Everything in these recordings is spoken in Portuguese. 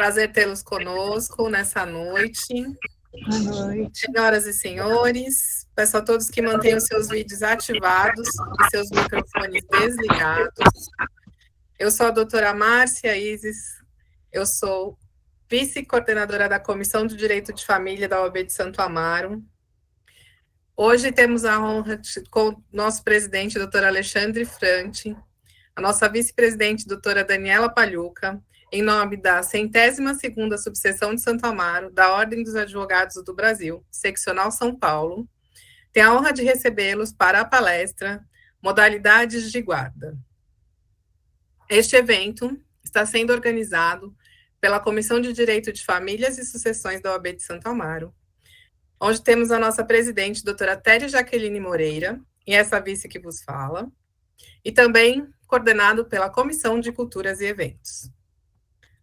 prazer tê-los conosco nessa noite. Boa noite. Senhoras e senhores, peço a todos que mantenham seus vídeos ativados e seus microfones desligados. Eu sou a doutora Márcia Isis, eu sou vice-coordenadora da Comissão de Direito de Família da OAB de Santo Amaro. Hoje temos a honra com o nosso presidente, doutor Alexandre Franti, a nossa vice-presidente, doutora Daniela Pagliuca, em nome da 102ª Subseção de Santo Amaro, da Ordem dos Advogados do Brasil, Seccional São Paulo, tem a honra de recebê-los para a palestra Modalidades de Guarda. Este evento está sendo organizado pela Comissão de Direito de Famílias e Sucessões da OAB de Santo Amaro, onde temos a nossa presidente, doutora Téria Jaqueline Moreira, e essa vice que vos fala, e também coordenado pela Comissão de Culturas e Eventos.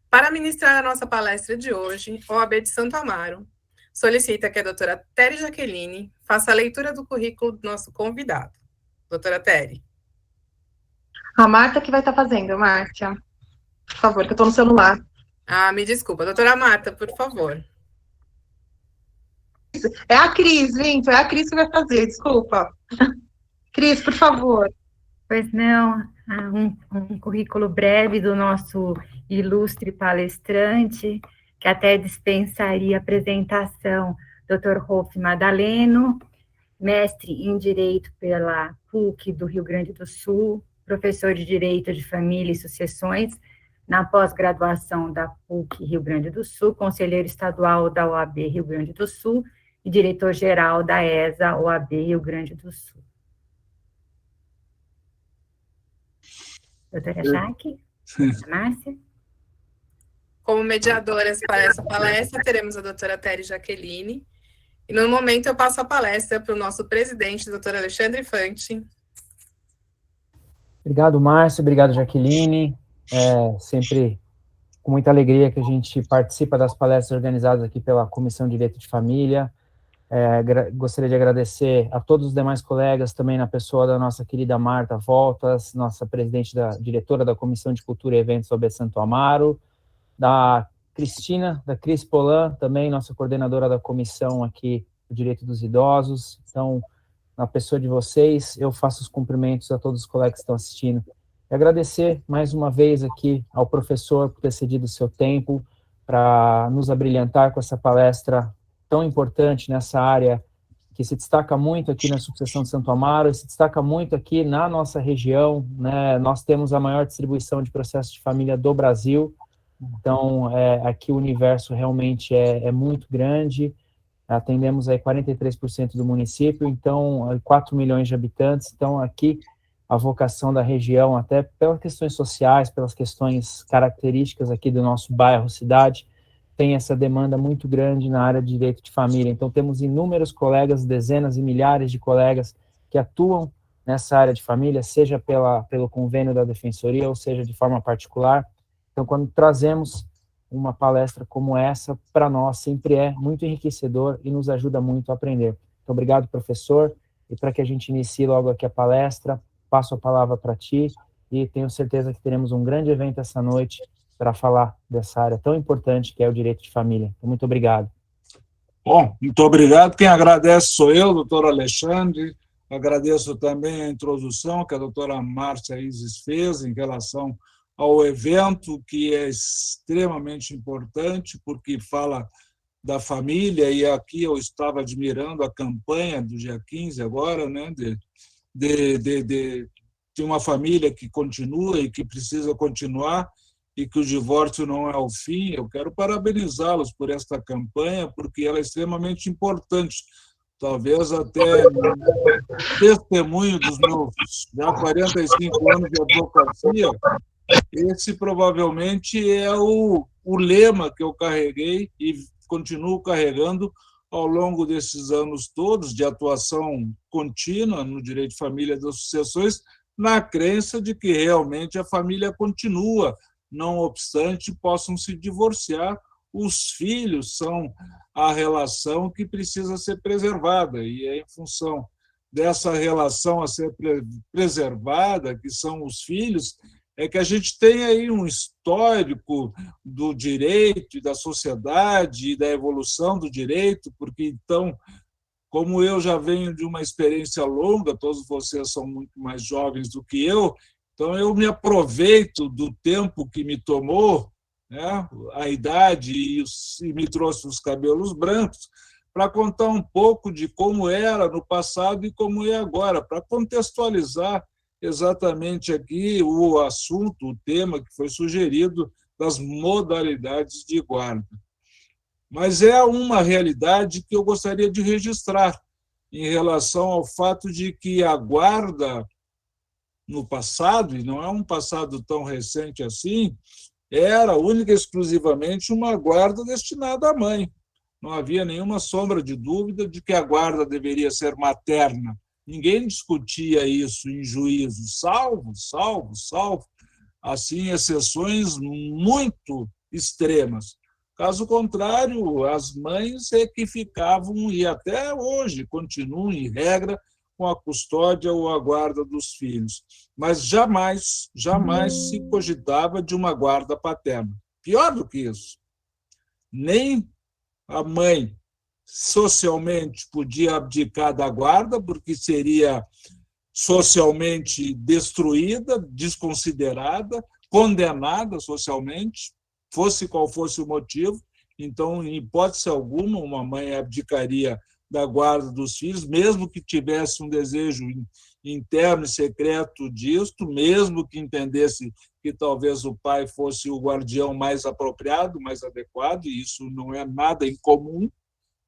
Para ministrar a nossa palestra de hoje, a OAB de Santo Amaro solicita que a doutora Téria Jaqueline faça a leitura do currículo do nosso convidado. Doutora Téria. A Marta que vai estar fazendo, Márcia. Por favor, que eu estou no celular. Me desculpa. Doutora Marta, por favor. É a Cris, Vinto. É a Cris que vai fazer, desculpa. Cris, por favor. Pois não, um currículo breve do nosso ilustre palestrante, que até dispensaria apresentação, Dr. Rolf Madaleno, mestre em Direito pela PUC do Rio Grande do Sul, professor de Direito de Família e Sucessões, na pós-graduação da PUC Rio Grande do Sul, conselheiro estadual da OAB Rio Grande do Sul e diretor-geral da ESA OAB Rio Grande do Sul. Doutora Jaque, Márcia. Como mediadoras para essa palestra, teremos a doutora Téria Jaqueline. E no momento eu passo a palestra para o nosso presidente, doutor Alexandre Franti. Obrigado, Márcia. Obrigado, Jaqueline. Sempre com muita alegria que a gente participa das palestras organizadas aqui pela Comissão de Direito de Família. Gostaria de agradecer a todos os demais colegas, também na pessoa da nossa querida Marta Voltas, nossa diretora da Comissão de Cultura e Eventos OAB Santo Amaro, da Cristina, da Cris Polan, também nossa coordenadora da Comissão aqui do Direito dos Idosos. Então, na pessoa de vocês, eu faço os cumprimentos a todos os colegas que estão assistindo. E agradecer mais uma vez aqui ao professor por ter cedido o seu tempo para nos abrilhantar com essa palestra tão importante nessa área que se destaca muito aqui na subseção de Santo Amaro e se destaca muito aqui na nossa região, né? Nós temos a maior distribuição de processos de família do Brasil, então aqui o universo realmente é muito grande, atendemos aí 43% do município, então 4 milhões de habitantes, então aqui a vocação da região, até pelas questões sociais, pelas questões características aqui do nosso bairro, cidade, tem essa demanda muito grande na área de direito de família. Então, temos inúmeros colegas, dezenas e milhares de colegas que atuam nessa área de família, seja pelo convênio da Defensoria, ou seja, de forma particular. Então, quando trazemos uma palestra como essa, para nós sempre é muito enriquecedor e nos ajuda muito a aprender. Então, obrigado, professor, e para que a gente inicie logo aqui a palestra, passo a palavra para ti, e tenho certeza que teremos um grande evento essa noite, para falar dessa área tão importante que é o direito de família. Então, muito obrigado. Bom, muito obrigado. Quem agradece sou eu, doutor Alexandre. Agradeço também a introdução que a doutora Márcia Isis fez em relação ao evento, que é extremamente importante, porque fala da família, e aqui eu estava admirando a campanha do dia 15 agora, né, de uma família que continua e que precisa continuar, e que o divórcio não é o fim. Eu quero parabenizá-los por esta campanha, porque ela é extremamente importante. Talvez até testemunho dos meus já 45 anos de advocacia, esse provavelmente é o lema que eu carreguei e continuo carregando ao longo desses anos todos de atuação contínua no direito de família e das sucessões, na crença de que realmente a família continua, não obstante possam se divorciar, os filhos são a relação que precisa ser preservada, e é em função dessa relação a ser preservada, que são os filhos, é que a gente tem aí um histórico do direito e da sociedade e da evolução do direito, porque, então, como eu já venho de uma experiência longa, todos vocês são muito mais jovens do que eu, então eu me aproveito do tempo que me tomou, né, a idade, e me trouxe os cabelos brancos, para contar um pouco de como era no passado e como é agora, para contextualizar exatamente aqui o assunto, o tema que foi sugerido das modalidades de guarda. Mas é uma realidade que eu gostaria de registrar em relação ao fato de que a guarda no passado, e não é um passado tão recente assim, era única e exclusivamente uma guarda destinada à mãe. Não havia nenhuma sombra de dúvida de que a guarda deveria ser materna. Ninguém discutia isso em juízo, salvo, assim, exceções muito extremas. Caso contrário, as mães é que ficavam, e até hoje continuam, em regra, com a custódia ou a guarda dos filhos. Mas jamais se cogitava de uma guarda paterna. Pior do que isso, nem a mãe socialmente podia abdicar da guarda, porque seria socialmente destruída, desconsiderada, condenada socialmente, fosse qual fosse o motivo. Então, em hipótese alguma, uma mãe abdicaria da guarda dos filhos, mesmo que tivesse um desejo interno e secreto disto, mesmo que entendesse que talvez o pai fosse o guardião mais apropriado, mais adequado, e isso não é nada incomum,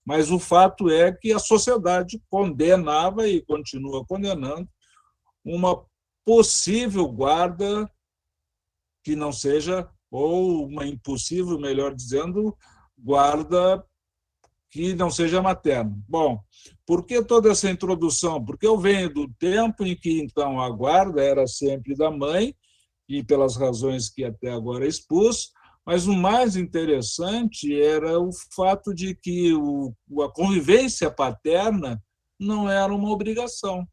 mas o fato é que a sociedade condenava e continua condenando uma possível guarda que não seja, ou uma impossível, melhor dizendo, guarda que não seja materna. Bom, por que toda essa introdução? Porque eu venho do tempo em que, então, a guarda era sempre da mãe, e pelas razões que até agora expus, mas o mais interessante era o fato de que a convivência paterna não era uma obrigação.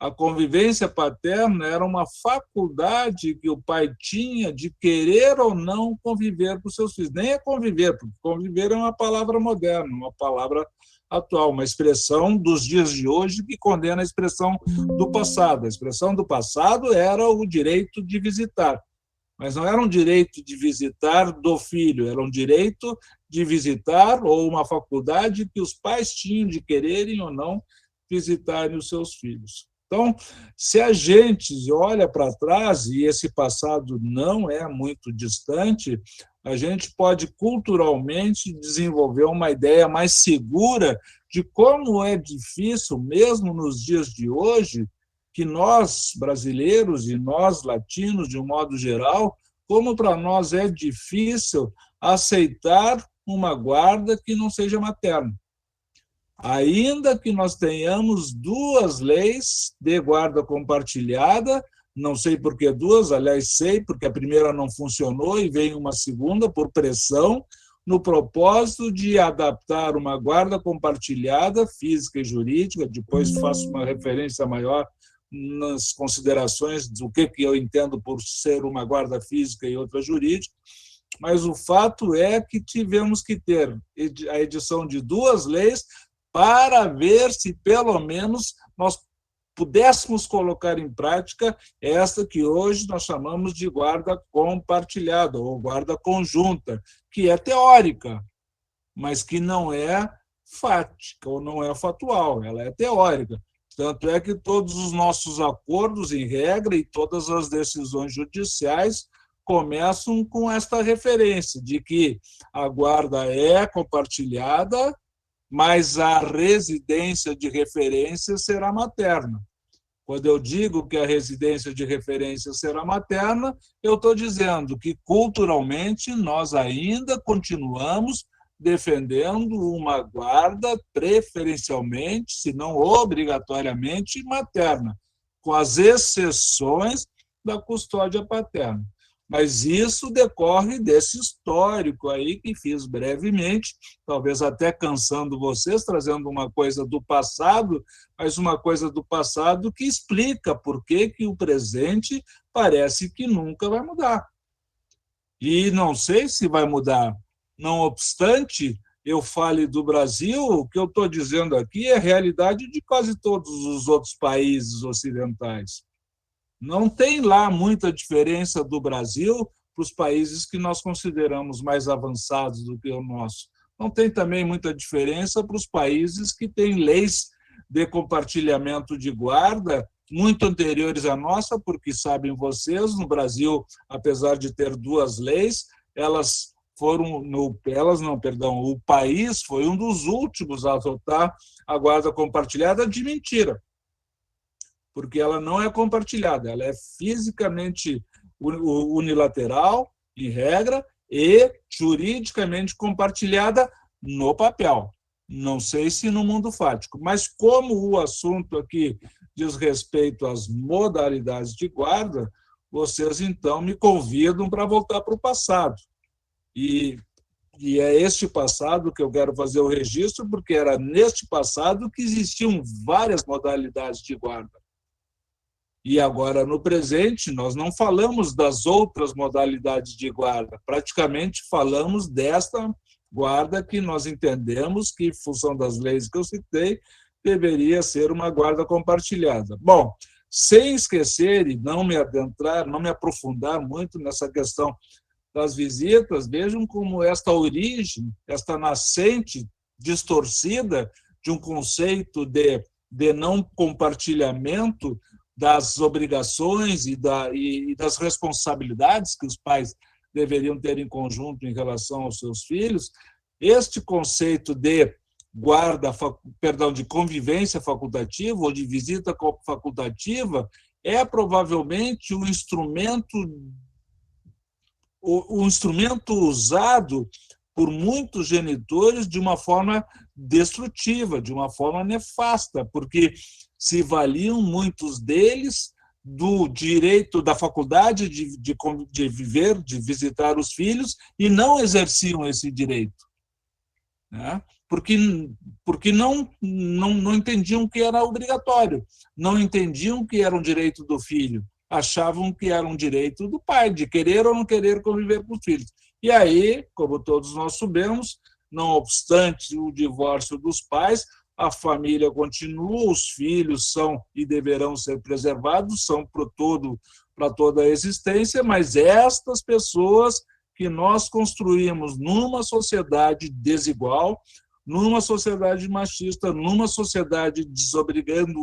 A convivência paterna era uma faculdade que o pai tinha de querer ou não conviver com seus filhos. Nem é conviver, porque conviver é uma palavra moderna, uma palavra atual, uma expressão dos dias de hoje que condena a expressão do passado. A expressão do passado era o direito de visitar, mas não era um direito de visitar do filho, era um direito de visitar ou uma faculdade que os pais tinham de quererem ou não visitarem os seus filhos. Então, se a gente olha para trás, e esse passado não é muito distante, a gente pode culturalmente desenvolver uma ideia mais segura de como é difícil, mesmo nos dias de hoje, que nós, brasileiros, e nós, latinos, de um modo geral, como para nós é difícil aceitar uma guarda que não seja materna. Ainda que nós tenhamos duas leis de guarda compartilhada, não sei por que duas, aliás, sei, porque a primeira não funcionou e veio uma segunda por pressão, no propósito de adaptar uma guarda compartilhada, física e jurídica, depois faço uma referência maior nas considerações do que eu entendo por ser uma guarda física e outra jurídica, mas o fato é que tivemos que ter a edição de duas leis para ver se, pelo menos, nós pudéssemos colocar em prática esta que hoje nós chamamos de guarda compartilhada ou guarda conjunta, que é teórica, mas que não é fática ou não é fatual, ela é teórica. Tanto é que todos os nossos acordos, em regra, e todas as decisões judiciais começam com esta referência de que a guarda é compartilhada, mas a residência de referência será materna. Quando eu digo que a residência de referência será materna, eu estou dizendo que, culturalmente, nós ainda continuamos defendendo uma guarda preferencialmente, se não obrigatoriamente, materna, com as exceções da custódia paterna. Mas isso decorre desse histórico aí que fiz brevemente, talvez até cansando vocês, trazendo uma coisa do passado, mas uma coisa do passado que explica por que o presente parece que nunca vai mudar. E não sei se vai mudar. Não obstante, eu fale do Brasil, o que eu estou dizendo aqui é a realidade de quase todos os outros países ocidentais. Não tem lá muita diferença do Brasil para os países que nós consideramos mais avançados do que o nosso. Não tem também muita diferença para os países que têm leis de compartilhamento de guarda muito anteriores à nossa, porque sabem vocês, no Brasil, apesar de ter 2 leis, o país foi um dos últimos a adotar a guarda compartilhada de mentira, porque ela não é compartilhada, ela é fisicamente unilateral, em regra, e juridicamente compartilhada no papel. Não sei se no mundo fático, mas como o assunto aqui diz respeito às modalidades de guarda, vocês então me convidam para voltar para o passado. E é este passado que eu quero fazer o registro, porque era neste passado que existiam várias modalidades de guarda. E agora, no presente, nós não falamos das outras modalidades de guarda, praticamente falamos desta guarda que nós entendemos que, em função das leis que eu citei, deveria ser uma guarda compartilhada. Bom, sem esquecer e não me aprofundar muito nessa questão das visitas, vejam como esta origem, esta nascente distorcida de um conceito de não compartilhamento das obrigações e das responsabilidades que os pais deveriam ter em conjunto em relação aos seus filhos, este conceito de de convivência facultativa ou de visita facultativa é provavelmente o instrumento usado por muitos genitores de uma forma destrutiva, de uma forma nefasta, porque se valiam muitos deles do direito, da faculdade de viver, de visitar os filhos, e não exerciam esse direito, né? Porque não entendiam que era obrigatório, não entendiam que era um direito do filho, achavam que era um direito do pai, de querer ou não querer conviver com os filhos. E aí, como todos nós sabemos, não obstante o divórcio dos pais, a família continua, os filhos são e deverão ser preservados, são para toda a existência, mas estas pessoas que nós construímos numa sociedade desigual, numa sociedade machista, numa sociedade desobrigando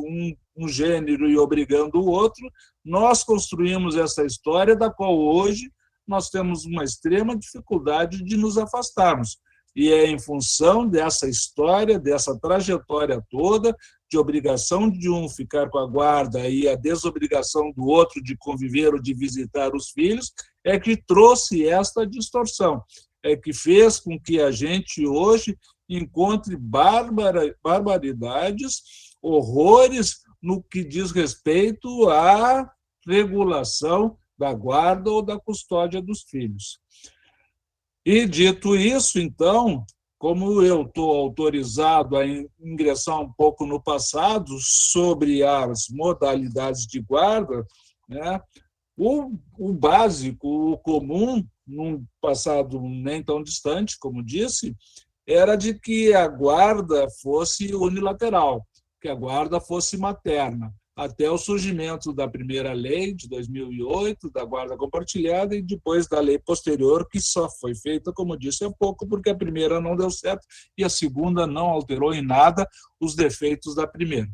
um gênero e obrigando o outro, nós construímos essa história da qual hoje nós temos uma extrema dificuldade de nos afastarmos. E é em função dessa história, dessa trajetória toda, de obrigação de um ficar com a guarda e a desobrigação do outro de conviver ou de visitar os filhos, é que trouxe esta distorção, é que fez com que a gente hoje encontre barbaridades, horrores no que diz respeito à regulação da guarda ou da custódia dos filhos. E, dito isso, então, como eu estou autorizado a ingressar um pouco no passado sobre as modalidades de guarda, né, o básico, o comum, num passado nem tão distante, como disse, era de que a guarda fosse unilateral, que a guarda fosse materna, até o surgimento da primeira lei de 2008, da guarda compartilhada, e depois da lei posterior, que só foi feita, como disse há pouco, porque a primeira não deu certo e a segunda não alterou em nada os defeitos da primeira.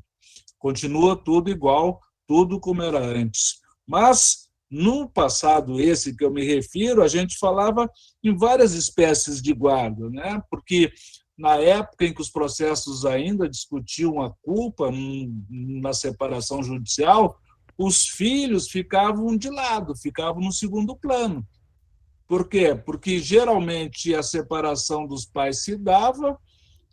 Continua tudo igual, tudo como era antes. Mas, no passado esse que eu me refiro, a gente falava em várias espécies de guarda, né? Porque na época em que os processos ainda discutiam a culpa na separação judicial, os filhos ficavam de lado, ficavam no segundo plano. Por quê? Porque geralmente a separação dos pais se dava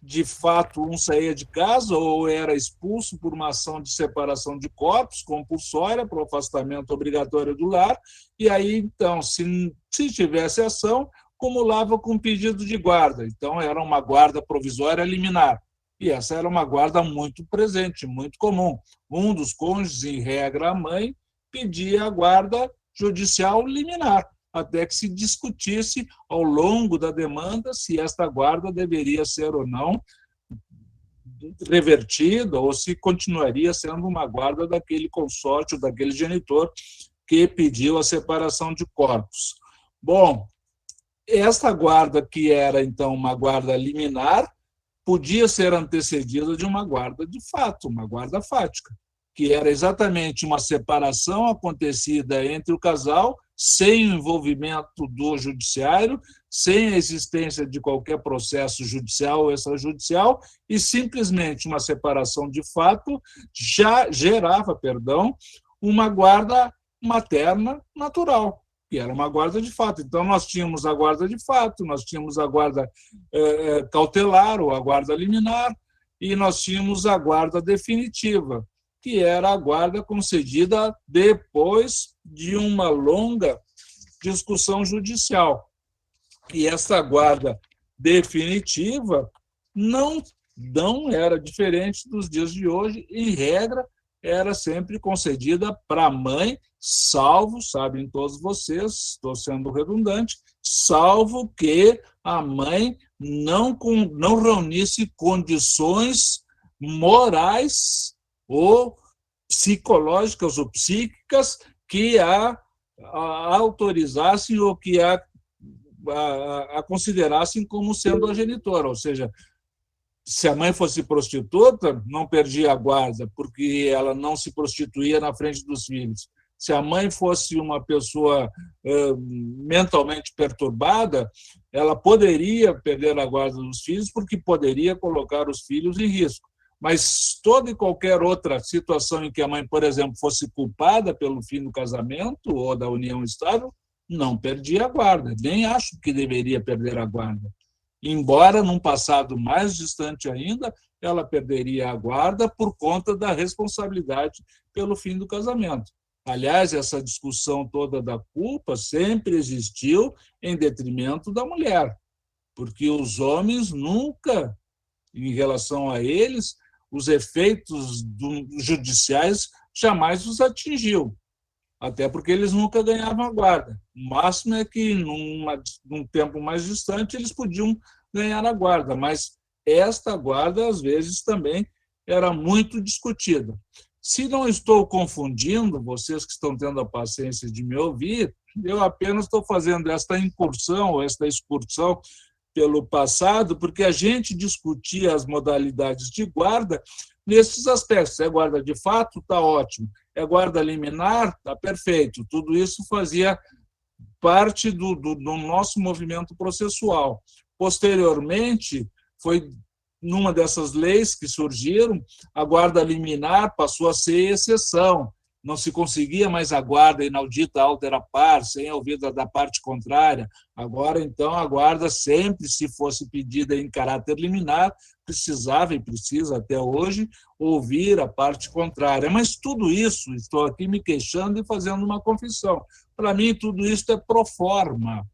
de fato, um saía de casa ou era expulso por uma ação de separação de corpos compulsória para o afastamento obrigatório do lar, e aí, então, se tivesse ação, cumulava com pedido de guarda. Então, era uma guarda provisória liminar. E essa era uma guarda muito presente, muito comum. Um dos cônjuges, em regra, a mãe, pedia a guarda judicial liminar, até que se discutisse ao longo da demanda se esta guarda deveria ser ou não revertida ou se continuaria sendo uma guarda daquele consórcio, daquele genitor que pediu a separação de corpos. Bom, esta guarda, que era, então, uma guarda liminar, podia ser antecedida de uma guarda de fato, uma guarda fática, que era exatamente uma separação acontecida entre o casal, sem o envolvimento do judiciário, sem a existência de qualquer processo judicial ou extrajudicial, e simplesmente uma separação de fato já gerava, uma guarda materna natural, que era uma guarda de fato. Então, nós tínhamos a guarda de fato, nós tínhamos a guarda cautelar ou a guarda liminar, e nós tínhamos a guarda definitiva, que era a guarda concedida depois de uma longa discussão judicial. E essa guarda definitiva não era diferente dos dias de hoje, em regra, era sempre concedida para a mãe, salvo, sabem todos vocês, estou sendo redundante, salvo que a mãe não reunisse condições morais ou psicológicas ou psíquicas que a autorizassem ou que a considerassem como sendo a genitora. Ou seja, se a mãe fosse prostituta, não perdia a guarda, porque ela não se prostituía na frente dos filhos. Se a mãe fosse uma pessoa mentalmente perturbada, ela poderia perder a guarda dos filhos, porque poderia colocar os filhos em risco. Mas toda e qualquer outra situação em que a mãe, por exemplo, fosse culpada pelo fim do casamento ou da união estável, não perdia a guarda. Nem acho que deveria perder a guarda. Embora, num passado mais distante ainda, ela perderia a guarda por conta da responsabilidade pelo fim do casamento. Aliás, essa discussão toda da culpa sempre existiu em detrimento da mulher, porque os homens nunca, em relação a eles, os efeitos judiciais jamais os atingiu, até porque eles nunca ganhavam a guarda. O máximo é que, num tempo mais distante, eles podiam ganhar a guarda, mas esta guarda, às vezes, também era muito discutida. Se não estou confundindo, vocês que estão tendo a paciência de me ouvir, eu apenas estou fazendo esta incursão, esta excursão pelo passado, porque a gente discutia as modalidades de guarda nesses aspectos. É guarda de fato? Está ótimo. É guarda liminar? Está perfeito. Tudo isso fazia parte do nosso movimento processual. Posteriormente, foi numa dessas leis que surgiram, a guarda liminar passou a ser exceção. Não se conseguia mais a guarda inaudita altera par, sem a ouvida da parte contrária. Agora, então, a guarda, sempre se fosse pedida em caráter liminar, precisava e precisa até hoje ouvir a parte contrária. Mas tudo isso, estou aqui me queixando e fazendo uma confissão. Para mim, tudo isso é pro forma,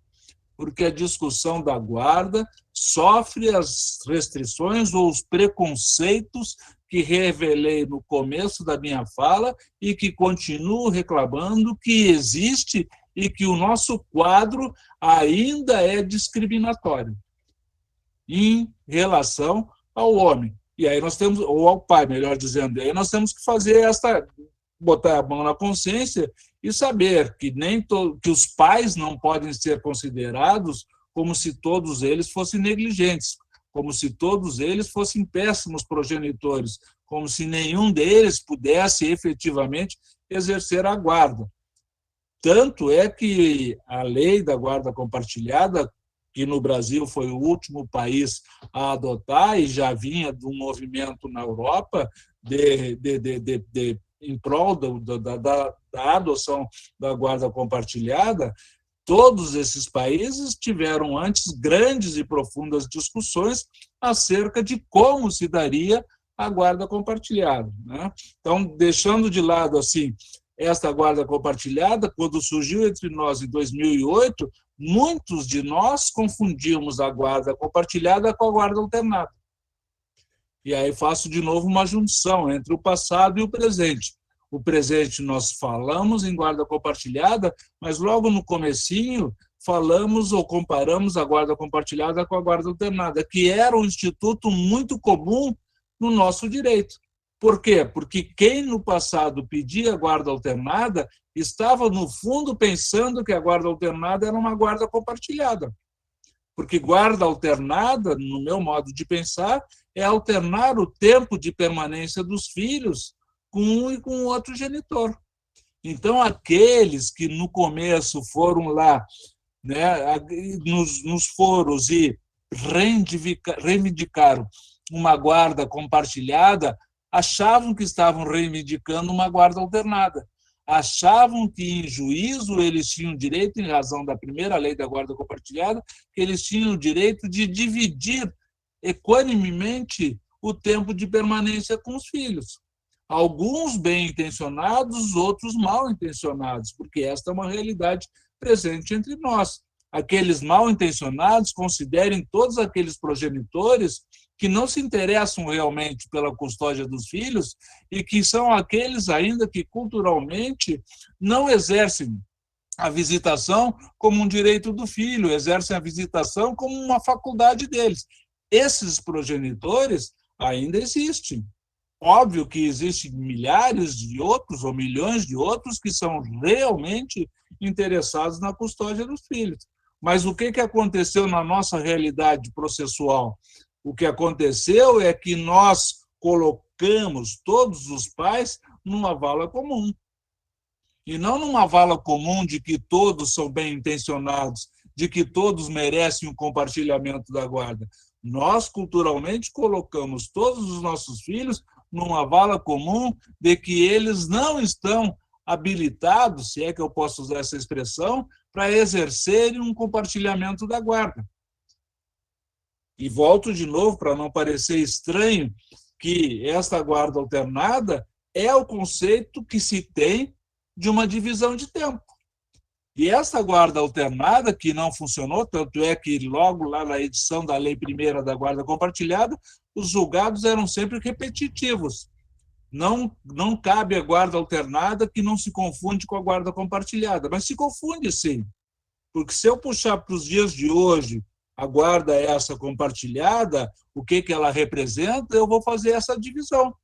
porque a discussão da guarda sofre as restrições ou os preconceitos que revelei no começo da minha fala e que continuo reclamando que existe e que o nosso quadro ainda é discriminatório em relação ao homem. E aí nós temos, ou ao pai, melhor dizendo, e aí nós temos que fazer botar a mão na consciência e saber que que os pais não podem ser considerados como se todos eles fossem negligentes, como se todos eles fossem péssimos progenitores, como se nenhum deles pudesse efetivamente exercer a guarda. Tanto é que a lei da guarda compartilhada, que no Brasil foi o último país a adotar e já vinha de um movimento na Europa em prol da adoção da guarda compartilhada, todos esses países tiveram antes grandes e profundas discussões acerca de como se daria a guarda compartilhada, né? Então, deixando de lado assim esta guarda compartilhada, quando surgiu entre nós em 2008, muitos de nós confundimos a guarda compartilhada com a guarda alternada. E aí faço de novo uma junção entre o passado e o presente. O presente nós falamos em guarda compartilhada, mas logo no comecinho falamos ou comparamos a guarda compartilhada com a guarda alternada, que era um instituto muito comum no nosso direito. Por quê? Porque quem no passado pedia guarda alternada estava, no fundo, pensando que a guarda alternada era uma guarda compartilhada. Porque guarda alternada, no meu modo de pensar, é alternar o tempo de permanência dos filhos com um e com o outro genitor. Então, aqueles que no começo foram lá, né, nos foros e reivindicaram uma guarda compartilhada, achavam que estavam reivindicando uma guarda alternada. Achavam que, em juízo, eles tinham direito, em razão da primeira lei da guarda compartilhada, que eles tinham o direito de dividir equanimemente o tempo de permanência com os filhos. Alguns bem-intencionados, outros mal-intencionados, porque esta é uma realidade presente entre nós. Aqueles mal-intencionados considerem todos aqueles progenitores que não se interessam realmente pela custódia dos filhos e que são aqueles ainda que culturalmente não exercem a visitação como um direito do filho, exercem a visitação como uma faculdade deles. Esses progenitores ainda existem. Óbvio que existem milhares de outros ou milhões de outros que são realmente interessados na custódia dos filhos. Mas o que aconteceu na nossa realidade processual? O que aconteceu é que nós colocamos todos os pais numa vala comum. E não numa vala comum de que todos são bem-intencionados, de que todos merecem um compartilhamento da guarda. Nós, culturalmente, colocamos todos os nossos filhos numa vala comum de que eles não estão habilitados, se é que eu posso usar essa expressão, para exercerem um compartilhamento da guarda. E volto de novo, para não parecer estranho, que esta guarda alternada é o conceito que se tem de uma divisão de tempo. E essa guarda alternada, que não funcionou, tanto é que logo lá na edição da Lei Primeira da Guarda Compartilhada, os julgados eram sempre repetitivos. Não cabe a guarda alternada que não se confunde com a guarda compartilhada, mas se confunde sim, porque se eu puxar para os dias de hoje a guarda essa compartilhada, o que ela representa, eu vou fazer essa divisão,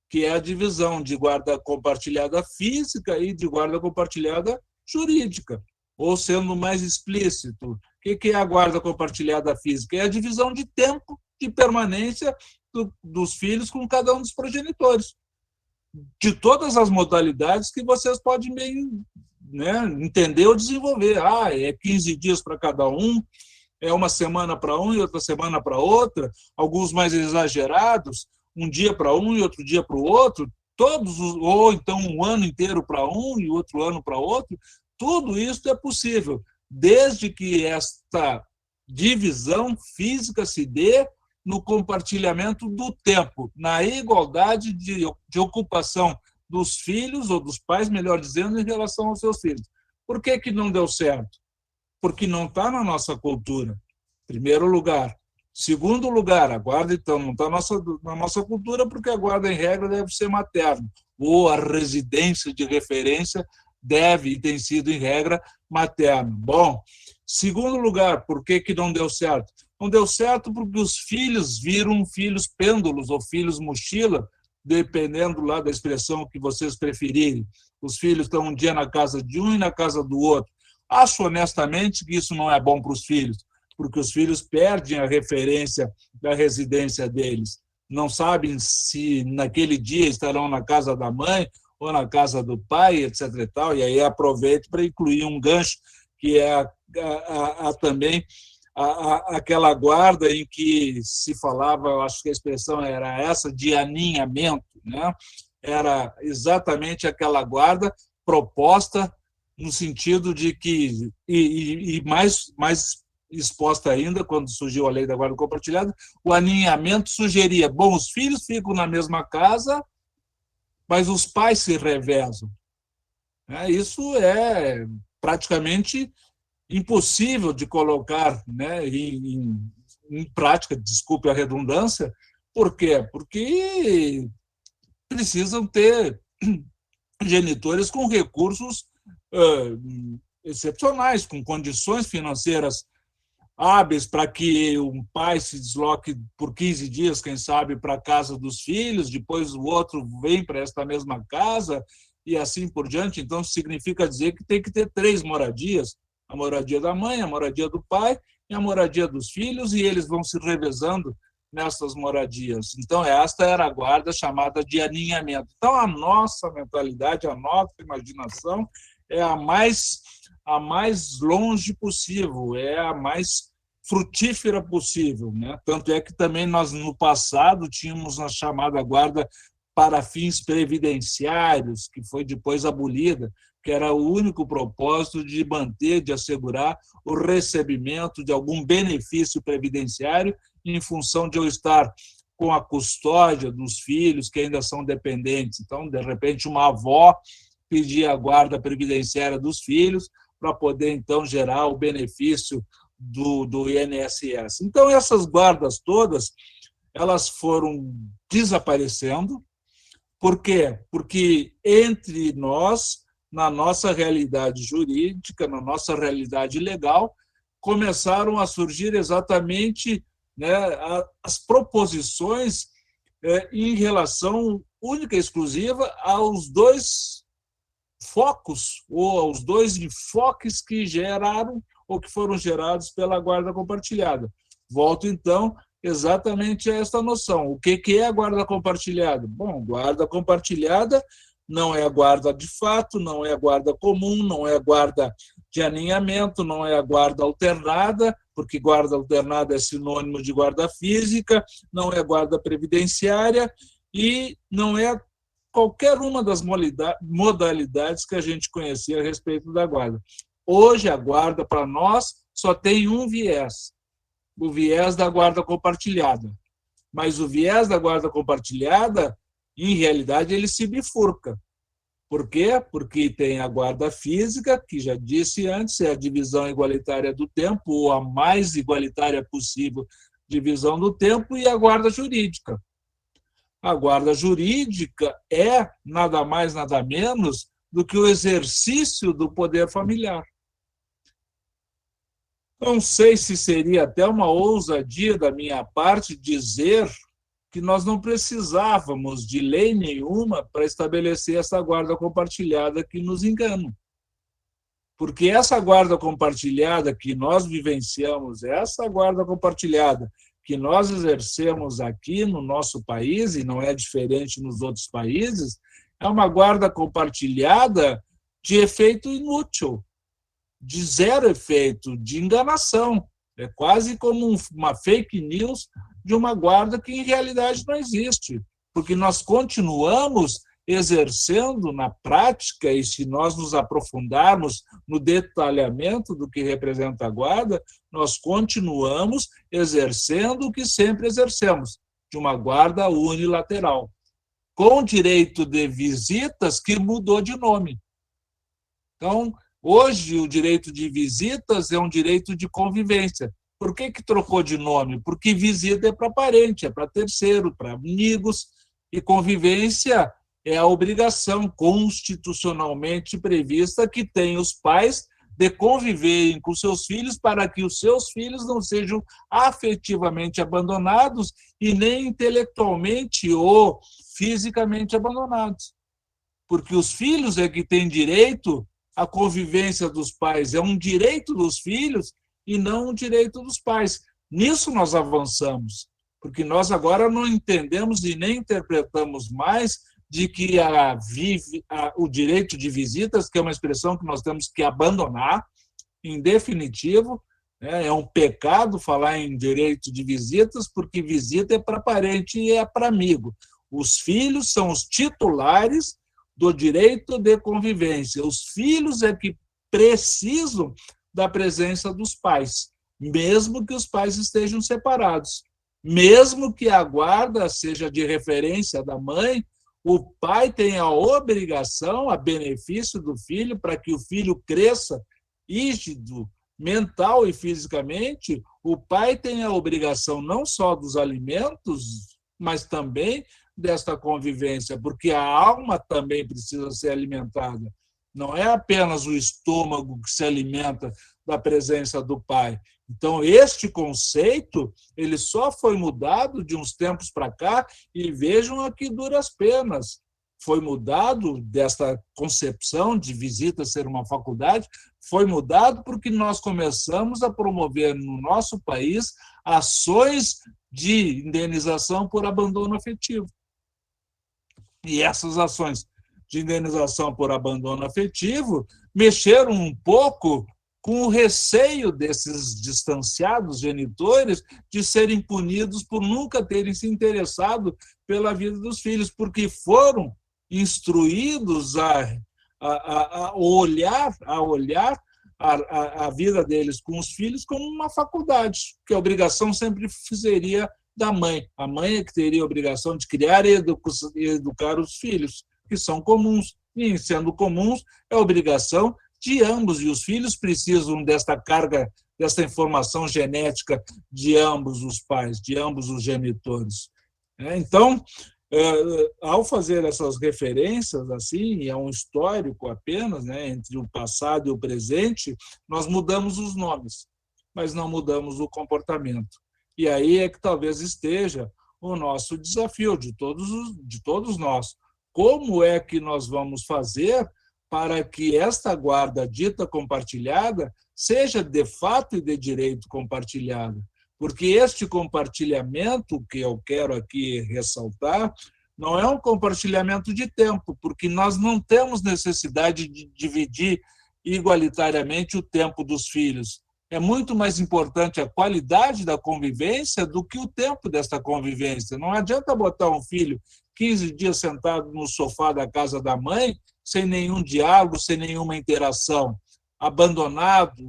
que é a divisão de guarda compartilhada física e de guarda compartilhada jurídica, ou sendo mais explícito, o que é a guarda compartilhada física? É a divisão de tempo de permanência dos filhos com cada um dos progenitores, de todas as modalidades que vocês podem bem, né, entender ou desenvolver. É 15 dias para cada um, é uma semana para um e outra semana para outra, alguns mais exagerados, um dia para um e outro dia para o outro, ou então um ano inteiro para um e outro ano para outro. Tudo isso é possível, desde que esta divisão física se dê no compartilhamento do tempo, na igualdade de ocupação dos filhos, ou dos pais, melhor dizendo, em relação aos seus filhos. Por que não deu certo? Porque não está na nossa cultura, em primeiro lugar. Segundo lugar, a guarda, então, não está na nossa cultura, porque a guarda, em regra, deve ser materna, ou a residência de referência deve e tem sido, em regra, materna. Bom, segundo lugar, por que não deu certo? Não deu certo porque os filhos viram filhos pêndulos ou filhos mochila, dependendo lá da expressão que vocês preferirem. Os filhos estão um dia na casa de um e na casa do outro. Acho honestamente que isso não é bom para os filhos, porque os filhos perdem a referência da residência deles. Não sabem se naquele dia estarão na casa da mãe ou na casa do pai, etc. E tal. E aí aproveito para incluir um gancho, que é também aquela guarda em que se falava, eu acho que a expressão era essa, de aninhamento, né? Era exatamente aquela guarda proposta no sentido de que, e mais exposta ainda, quando surgiu a lei da guarda compartilhada, o aninhamento sugeria, bom, os filhos ficam na mesma casa, mas os pais se revezam. Isso é praticamente impossível de colocar, né, em prática, desculpe a redundância. Por quê? Porque precisam ter genitores com recursos excepcionais, com condições financeiras hábeis para que um pai se desloque por 15 dias, quem sabe, para a casa dos filhos, depois o outro vem para esta mesma casa e assim por diante. Então, significa dizer que tem que ter 3 moradias, a moradia da mãe, a moradia do pai e a moradia dos filhos, e eles vão se revezando nessas moradias. Então, esta era a guarda chamada de aninhamento. Então, a nossa mentalidade, a nossa imaginação é a mais longe possível, é a mais frutífera possível, né? Tanto é que também nós, no passado, tínhamos a chamada guarda para fins previdenciários, que foi depois abolida, que era o único propósito de manter, de assegurar o recebimento de algum benefício previdenciário em função de eu estar com a custódia dos filhos que ainda são dependentes. Então, de repente, uma avó pedia a guarda previdenciária dos filhos para poder, então, gerar o benefício do INSS. Então, essas guardas todas, elas foram desaparecendo. Por quê? Porque entre nós, na nossa realidade jurídica, na nossa realidade legal, começaram a surgir exatamente, né, as proposições em relação única e exclusiva aos 2 focos ou aos 2 enfoques que geraram ou que foram gerados pela guarda compartilhada. Volto, então, exatamente a esta noção. O que é a guarda compartilhada? Bom, guarda compartilhada não é a guarda de fato, não é a guarda comum, não é a guarda de aninhamento, não é a guarda alternada, porque guarda alternada é sinônimo de guarda física, não é guarda previdenciária e não é qualquer uma das modalidades que a gente conhecia a respeito da guarda. Hoje, a guarda, para nós, só tem um viés, o viés da guarda compartilhada. Mas o viés da guarda compartilhada, em realidade, ele se bifurca. Por quê? Porque tem a guarda física, que já disse antes, é a divisão igualitária do tempo, ou a mais igualitária possível divisão do tempo, e a guarda jurídica. A guarda jurídica é nada mais, nada menos do que o exercício do poder familiar. Não sei se seria até uma ousadia da minha parte dizer que nós não precisávamos de lei nenhuma para estabelecer essa guarda compartilhada que nos engana. Porque essa guarda compartilhada que nós vivenciamos, essa guarda compartilhada que nós exercemos aqui no nosso país, e não é diferente nos outros países, é uma guarda compartilhada de efeito inútil, de zero efeito, de enganação. É quase como uma fake news de uma guarda que, em realidade, não existe, porque nós continuamos exercendo na prática, e se nós nos aprofundarmos no detalhamento do que representa a guarda, nós continuamos exercendo o que sempre exercemos, de uma guarda unilateral, com direito de visitas que mudou de nome. Então, hoje, o direito de visitas é um direito de convivência. Por que trocou de nome? Porque visita é para parente, é para terceiro, para amigos, e convivência é a obrigação constitucionalmente prevista que tem os pais de conviverem com seus filhos para que os seus filhos não sejam afetivamente abandonados e nem intelectualmente ou fisicamente abandonados. Porque os filhos é que têm direito à convivência dos pais, é um direito dos filhos e não um direito dos pais. Nisso nós avançamos, porque nós agora não entendemos e nem interpretamos mais de que o direito de visitas, que é uma expressão que nós temos que abandonar, em definitivo, né, é um pecado falar em direito de visitas, porque visita é para parente e é para amigo. Os filhos são os titulares do direito de convivência. Os filhos é que precisam da presença dos pais, mesmo que os pais estejam separados. Mesmo que a guarda seja de referência da mãe, o pai tem a obrigação, a benefício do filho, para que o filho cresça rígido, mental e fisicamente, o pai tem a obrigação não só dos alimentos, mas também desta convivência, porque a alma também precisa ser alimentada. Não é apenas o estômago que se alimenta da presença do pai. Então, este conceito, ele só foi mudado de uns tempos para cá, e vejam aqui duras penas. Foi mudado desta concepção de visita ser uma faculdade, foi mudado porque nós começamos a promover no nosso país ações de indenização por abandono afetivo. E essas ações de indenização por abandono afetivo mexeram um pouco com o receio desses distanciados genitores de serem punidos por nunca terem se interessado pela vida dos filhos, porque foram instruídos a olhar a vida deles com os filhos como uma faculdade, que a obrigação sempre seria da mãe. A mãe é que teria a obrigação de criar e educar os filhos, que são comuns. E, sendo comuns, é obrigação de ambos, e os filhos precisam desta carga, desta informação genética de ambos os pais, de ambos os genitores. Então, ao fazer essas referências, assim, é um histórico apenas, né, entre o passado e o presente, nós mudamos os nomes, mas não mudamos o comportamento. E aí é que talvez esteja o nosso desafio de todos nós. Como é que nós vamos fazer para que esta guarda dita compartilhada seja de fato e de direito compartilhada? Porque este compartilhamento que eu quero aqui ressaltar não é um compartilhamento de tempo, porque nós não temos necessidade de dividir igualitariamente o tempo dos filhos. É muito mais importante a qualidade da convivência do que o tempo desta convivência. Não adianta botar um filho 15 dias sentado no sofá da casa da mãe, sem nenhum diálogo, sem nenhuma interação, abandonado,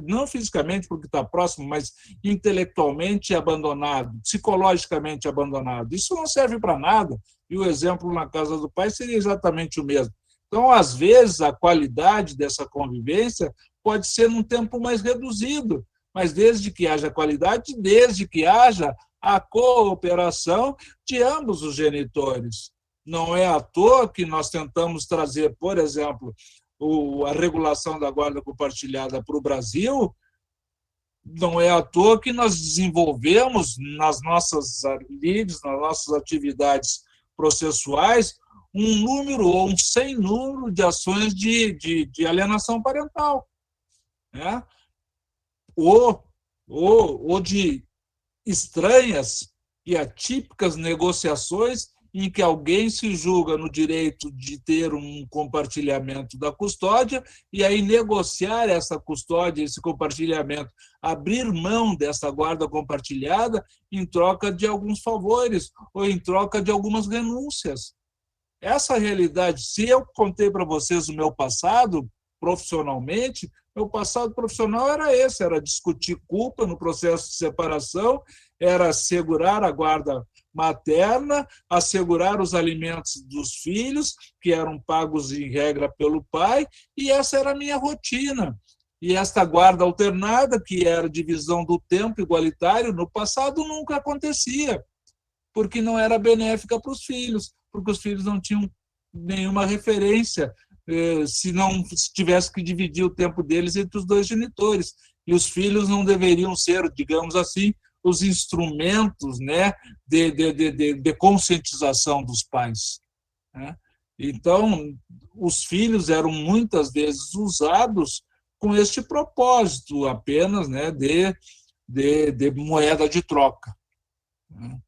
não fisicamente porque está próximo, mas intelectualmente abandonado, psicologicamente abandonado. Isso não serve para nada, e o exemplo na casa do pai seria exatamente o mesmo. Então, às vezes, a qualidade dessa convivência pode ser num tempo mais reduzido, mas desde que haja qualidade, desde que haja a cooperação de ambos os genitores. Não é à toa que nós tentamos trazer, por exemplo, a regulação da guarda compartilhada para o Brasil. Não é à toa que nós desenvolvemos nas nossas lides, nas nossas atividades processuais, um número ou um sem número de ações de alienação parental, né? ou de estranhas e atípicas negociações em que alguém se julga no direito de ter um compartilhamento da custódia e aí negociar essa custódia, esse compartilhamento, abrir mão dessa guarda compartilhada em troca de alguns favores ou em troca de algumas renúncias. Essa realidade, se eu contei para vocês o meu passado profissionalmente, meu passado profissional era esse, era discutir culpa no processo de separação, era assegurar a guarda materna, assegurar os alimentos dos filhos, que eram pagos em regra pelo pai, e essa era a minha rotina. E esta guarda alternada, que era divisão do tempo igualitário, no passado nunca acontecia, porque não era benéfica para os filhos, porque os filhos não tinham nenhuma referência, se não tivesse que dividir o tempo deles entre os dois genitores. E os filhos não deveriam ser, digamos assim, os instrumentos, né, de conscientização dos pais, né? Então, os filhos eram muitas vezes usados com este propósito apenas, né, de moeda de troca, né?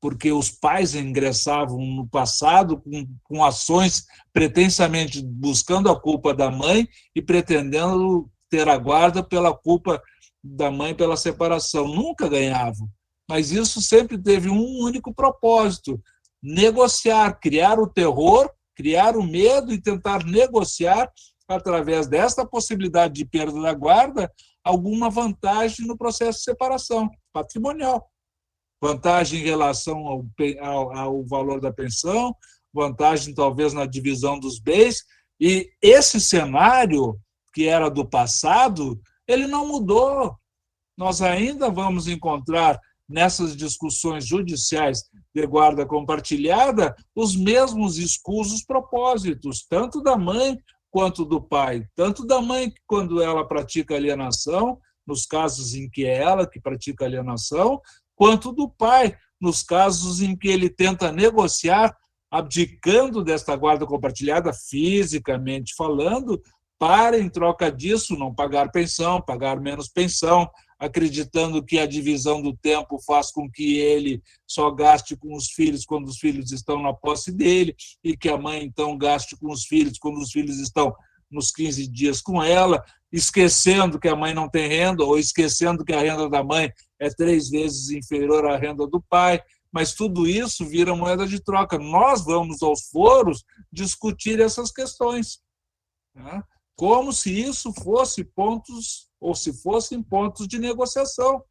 Porque os pais ingressavam no passado com ações pretensamente buscando a culpa da mãe e pretendendo ter a guarda pela culpa da mãe pela separação. Nunca ganhavam, mas isso sempre teve um único propósito: negociar, criar o terror, criar o medo e tentar negociar através desta possibilidade de perda da guarda, alguma vantagem no processo de separação patrimonial. Vantagem em relação ao valor da pensão, vantagem talvez na divisão dos bens, e esse cenário, que era do passado, ele não mudou. Nós ainda vamos encontrar nessas discussões judiciais de guarda compartilhada os mesmos escusos propósitos, tanto da mãe quanto do pai. Tanto da mãe, quando ela pratica alienação, nos casos em que é ela que pratica alienação, quanto do pai, nos casos em que ele tenta negociar, abdicando desta guarda compartilhada, fisicamente falando, para, em troca disso, não pagar pensão, pagar menos pensão, acreditando que a divisão do tempo faz com que ele só gaste com os filhos quando os filhos estão na posse dele, e que a mãe, então, gaste com os filhos quando os filhos estão nos 15 dias com ela, esquecendo que a mãe não tem renda, ou esquecendo que a renda da mãe é 3 vezes inferior à renda do pai, mas tudo isso vira moeda de troca. Nós vamos aos foros discutir essas questões, né? Como se isso fosse pontos, ou se fossem pontos de negociação,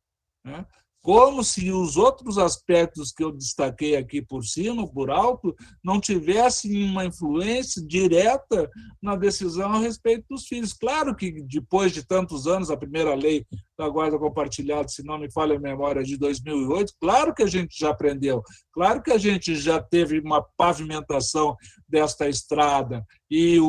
né? Como se os outros aspectos que eu destaquei aqui por cima, por alto, não tivessem uma influência direta na decisão a respeito dos filhos. Claro que, depois de tantos anos, a primeira lei da guarda compartilhada, se não me falha a memória, de 2008, claro que a gente já aprendeu, claro que a gente já teve uma pavimentação desta estrada, e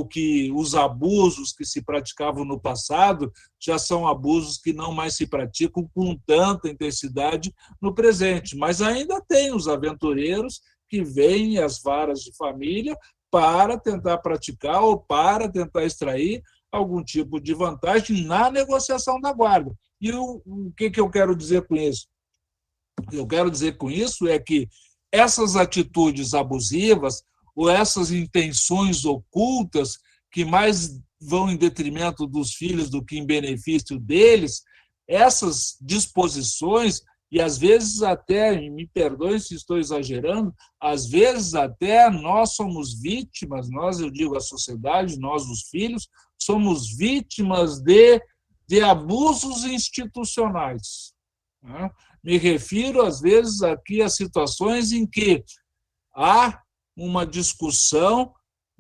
os abusos que se praticavam no passado já são abusos que não mais se praticam com tanta intensidade no presente, mas ainda tem os aventureiros que veem as varas de família para tentar praticar ou para tentar extrair algum tipo de vantagem na negociação da guarda. E o que eu quero dizer com isso? O que eu quero dizer com isso é que essas atitudes abusivas ou essas intenções ocultas que mais vão em detrimento dos filhos do que em benefício deles, essas disposições, e às vezes até, me perdoem se estou exagerando, às vezes até nós somos vítimas, eu digo a sociedade, nós os filhos, somos vítimas de abusos institucionais, né? Me refiro, às vezes, aqui a situações em que há uma discussão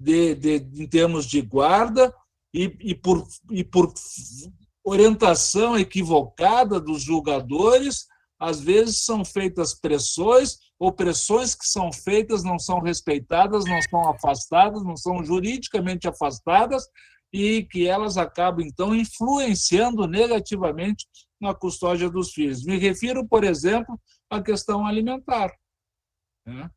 em termos de guarda e por orientação equivocada dos julgadores, às vezes são feitas pressões, ou pressões que são feitas não são respeitadas, não são afastadas, não são juridicamente afastadas, e que elas acabam, então, influenciando negativamente na custódia dos filhos. Me refiro, por exemplo, à questão alimentar, né?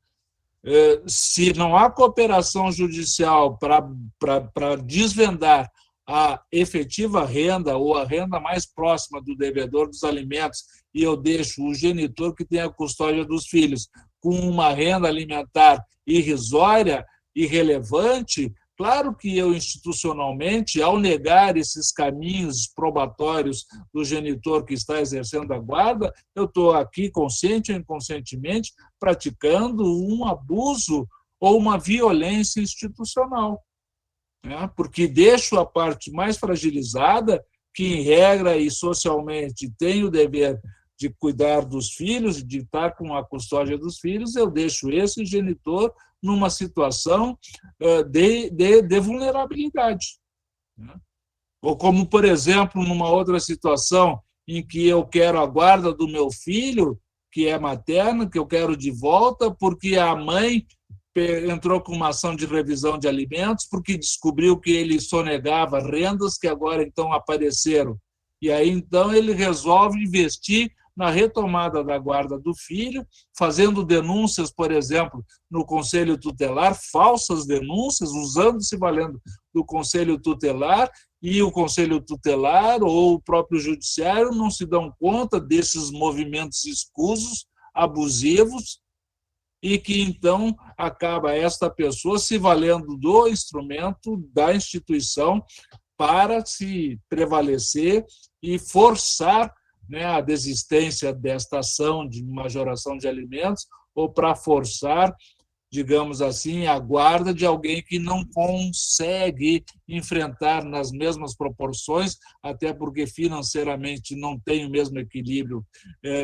Se não há cooperação judicial para desvendar a efetiva renda ou a renda mais próxima do devedor dos alimentos, e eu deixo o genitor que tem a custódia dos filhos com uma renda alimentar irrisória, irrelevante, claro que eu, institucionalmente, ao negar esses caminhos probatórios do genitor que está exercendo a guarda, eu estou aqui, consciente ou inconscientemente, praticando um abuso ou uma violência institucional, né? Porque deixo a parte mais fragilizada, que, em regra e socialmente, tem o dever de cuidar dos filhos, de estar com a custódia dos filhos, eu deixo esse genitor numa situação de vulnerabilidade, né? Ou como, por exemplo, numa outra situação em que eu quero a guarda do meu filho, que é materno, que eu quero de volta, porque a mãe entrou com uma ação de revisão de alimentos, porque descobriu que ele sonegava rendas que agora, então, apareceram. E aí, então, ele resolve investir na retomada da guarda do filho, fazendo denúncias, por exemplo, no Conselho Tutelar, falsas denúncias, usando-se, valendo do Conselho Tutelar, e o Conselho Tutelar ou o próprio Judiciário não se dão conta desses movimentos escusos, abusivos, e que, então, acaba esta pessoa se valendo do instrumento da instituição para se prevalecer e forçar, né, a desistência desta ação de majoração de alimentos, ou para forçar digamos assim, a guarda de alguém que não consegue enfrentar nas mesmas proporções, até porque financeiramente não tem o mesmo equilíbrio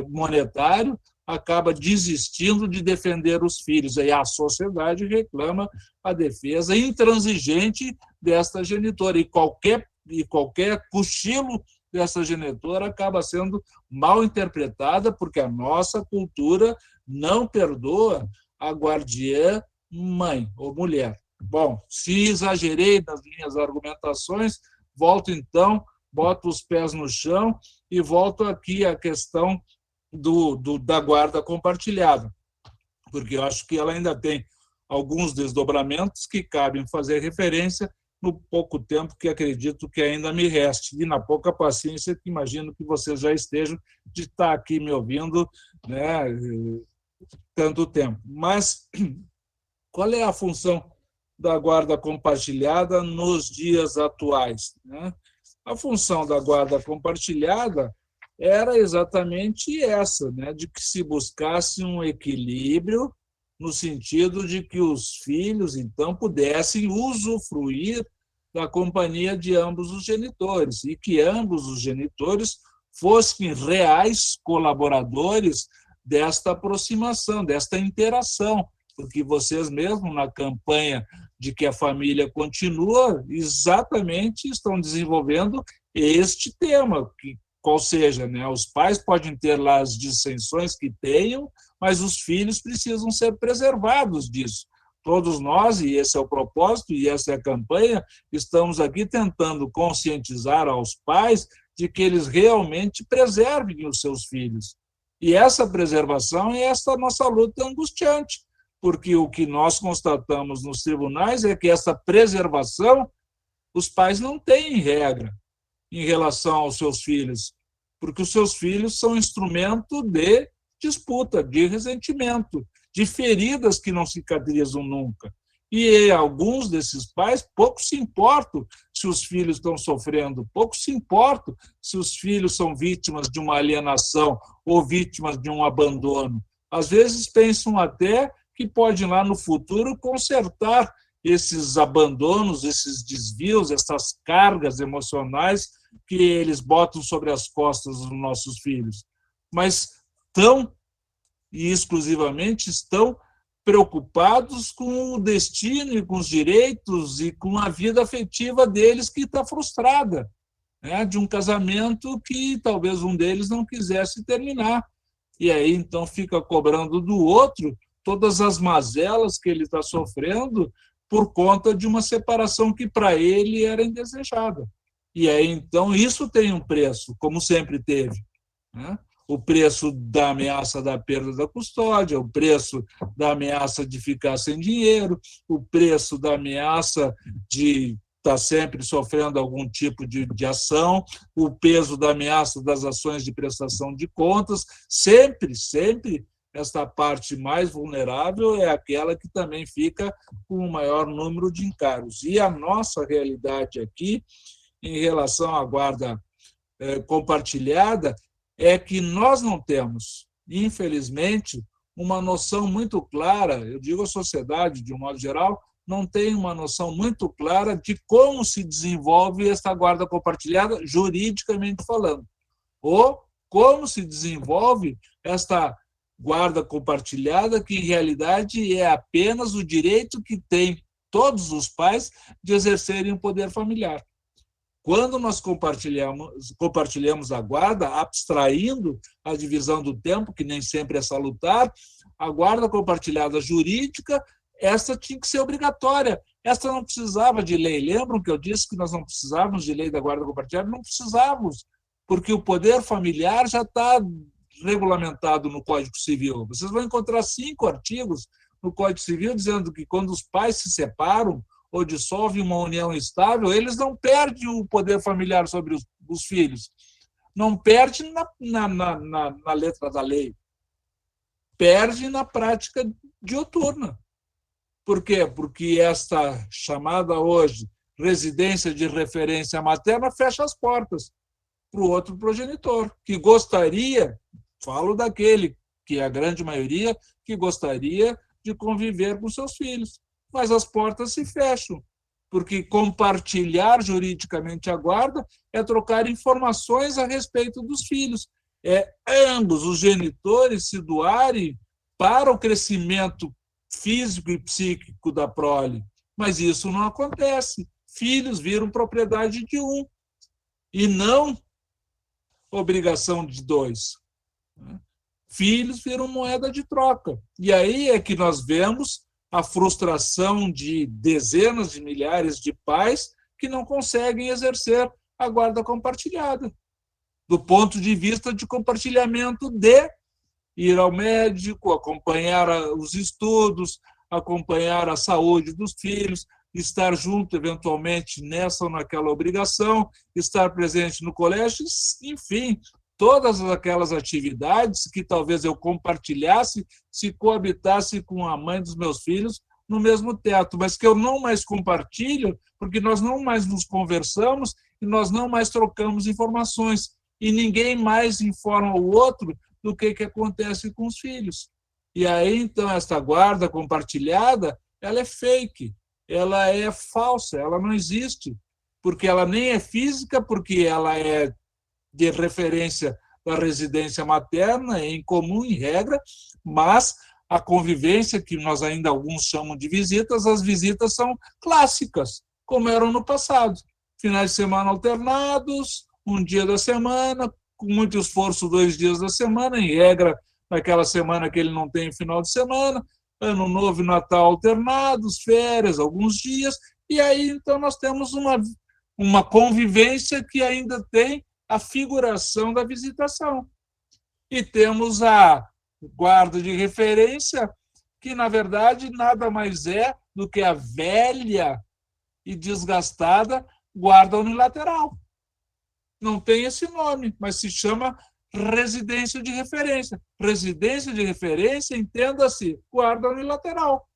monetário, acaba desistindo de defender os filhos. Aí a sociedade reclama a defesa intransigente desta genitora, e qualquer cochilo dessa genitora acaba sendo mal interpretada, porque a nossa cultura não perdoa a guardiã mãe ou mulher. Bom, se exagerei nas minhas argumentações, boto os pés no chão e volto aqui à questão da guarda compartilhada, porque eu acho que ela ainda tem alguns desdobramentos que cabem fazer referência no pouco tempo que acredito que ainda me reste, e na pouca paciência que imagino que vocês já estejam de estar aqui me ouvindo, né, tanto tempo. Mas qual é a função da guarda compartilhada nos dias atuais, né? A função da guarda compartilhada era exatamente essa, né, de que se buscasse um equilíbrio no sentido de que os filhos, então, pudessem usufruir da companhia de ambos os genitores, e que ambos os genitores fossem reais colaboradores desta aproximação, desta interação, porque vocês mesmos, na campanha de que a família continua, exatamente estão desenvolvendo este tema, qual seja, né, os pais podem ter lá as dissensões que tenham, mas os filhos precisam ser preservados disso. Todos nós, e esse é o propósito, e essa é a campanha, estamos aqui tentando conscientizar aos pais de que eles realmente preservem os seus filhos. E essa preservação é esta nossa luta angustiante, porque o que nós constatamos nos tribunais é que essa preservação, os pais não têm regra em relação aos seus filhos, porque os seus filhos são instrumento de disputa, de ressentimento, de feridas que não cicatrizam nunca. E alguns desses pais pouco se importam se os filhos estão sofrendo, pouco se importam se os filhos são vítimas de uma alienação ou vítimas de um abandono. Às vezes pensam até que podem lá no futuro consertar esses abandonos, esses desvios, essas cargas emocionais que eles botam sobre as costas dos nossos filhos. Mas e exclusivamente estão preocupados com o destino e com os direitos e com a vida afetiva deles que está frustrada, né? De um casamento que talvez um deles não quisesse terminar. E aí, então, fica cobrando do outro todas as mazelas que ele está sofrendo por conta de uma separação que para ele era indesejada. E aí, então, isso tem um preço, como sempre teve, né? O preço da ameaça da perda da custódia, o preço da ameaça de ficar sem dinheiro, o preço da ameaça de estar sempre sofrendo algum tipo de ação, o peso da ameaça das ações de prestação de contas. Sempre esta parte mais vulnerável é aquela que também fica com o maior número de encargos. E a nossa realidade aqui, em relação à guarda compartilhada, é que nós não temos, infelizmente, uma noção muito clara, eu digo a sociedade, de um modo geral, não tem uma noção muito clara de como se desenvolve essa guarda compartilhada, juridicamente falando, ou como se desenvolve esta guarda compartilhada, que, em realidade, é apenas o direito que têm todos os pais de exercerem o poder familiar. Quando nós compartilhamos a guarda, abstraindo a divisão do tempo, que nem sempre é salutar, a guarda compartilhada jurídica, essa tinha que ser obrigatória. Essa não precisava de lei. Lembram que eu disse que nós não precisávamos de lei da guarda compartilhada? Não precisávamos, porque o poder familiar já está regulamentado no Código Civil. Vocês vão encontrar 5 artigos no Código Civil dizendo que quando os pais se separam ou dissolvem uma união estável, eles não perdem o poder familiar sobre os filhos. Não perde na letra da lei. Perde na prática dioturna. Por quê? Porque esta chamada hoje residência de referência materna fecha as portas para o outro progenitor, que gostaria, falo daquele, que é a grande maioria, que gostaria de conviver com seus filhos. Mas as portas se fecham, porque compartilhar juridicamente a guarda é trocar informações a respeito dos filhos. É ambos os genitores se doarem para o crescimento físico e psíquico da prole. Mas isso não acontece. Filhos viram propriedade de um e não obrigação de dois. Filhos viram moeda de troca. E aí é que nós vemos a frustração de dezenas de milhares de pais que não conseguem exercer a guarda compartilhada, do ponto de vista de compartilhamento de ir ao médico, acompanhar os estudos, acompanhar a saúde dos filhos, estar junto, eventualmente, nessa ou naquela obrigação, estar presente no colégio, enfim, todas aquelas atividades que talvez eu compartilhasse se coabitasse com a mãe dos meus filhos no mesmo teto, mas que eu não mais compartilho, porque nós não mais nos conversamos e nós não mais trocamos informações, e ninguém mais informa o outro do que acontece com os filhos. E aí, então, esta guarda compartilhada, ela é fake, ela é falsa, ela não existe, porque ela nem é física, porque ela é de referência da residência materna, é incomum, em regra, mas a convivência, que nós ainda alguns chamam de visitas, as visitas são clássicas, como eram no passado. Finais de semana alternados, um dia da semana, com muito esforço, 2 dias da semana, em regra, naquela semana que ele não tem final de semana, Ano Novo e Natal alternados, férias, alguns dias, e aí então nós temos uma convivência que ainda tem a figuração da visitação. E temos a guarda de referência, que, na verdade, nada mais é do que a velha e desgastada guarda unilateral. Não tem esse nome, mas se chama residência de referência. Residência de referência, entenda-se, guarda unilateral.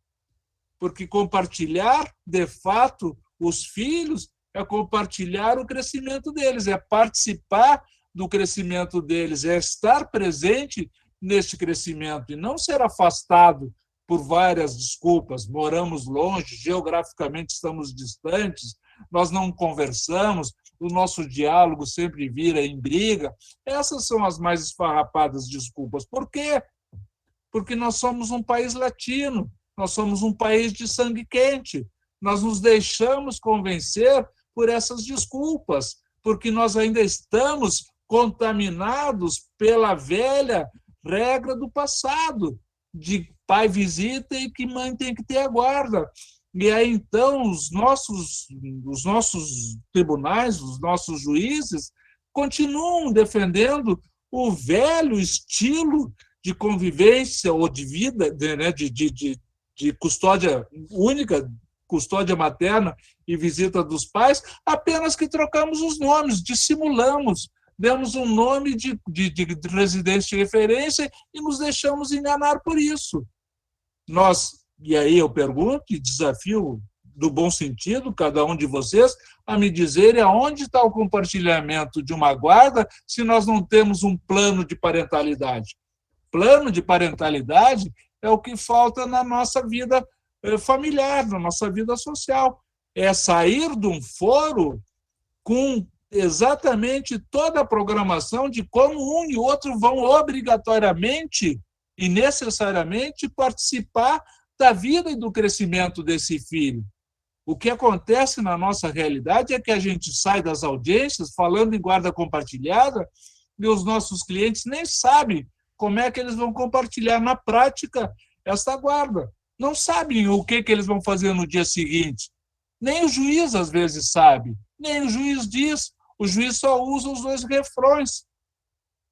Porque compartilhar, de fato, os filhos é compartilhar o crescimento deles, é participar do crescimento deles, é estar presente neste crescimento e não ser afastado por várias desculpas. Moramos longe, geograficamente estamos distantes, nós não conversamos, o nosso diálogo sempre vira em briga. Essas são as mais esfarrapadas desculpas. Por quê? Porque nós somos um país latino, nós somos um país de sangue quente, nós nos deixamos convencer por essas desculpas, porque nós ainda estamos contaminados pela velha regra do passado, de pai visita e que mãe tem que ter a guarda. E aí, então, os nossos tribunais, os nossos juízes, continuam defendendo o velho estilo de convivência ou de vida, de custódia única, custódia materna e visita dos pais, apenas que trocamos os nomes, dissimulamos, demos um nome de residência de referência e nos deixamos enganar por isso. E aí eu pergunto e desafio, do bom sentido, cada um de vocês, a me dizerem aonde está o compartilhamento de uma guarda se nós não temos um plano de parentalidade. Plano de parentalidade é o que falta na nossa vida familiar, na nossa vida social. É sair de um foro com exatamente toda a programação de como um e outro vão obrigatoriamente e necessariamente participar da vida e do crescimento desse filho. O que acontece na nossa realidade é que a gente sai das audiências falando em guarda compartilhada e os nossos clientes nem sabem como é que eles vão compartilhar na prática essa guarda. Não sabem o que eles vão fazer no dia seguinte. Nem o juiz, às vezes, sabe. Nem o juiz diz. O juiz só usa os 2 refrões,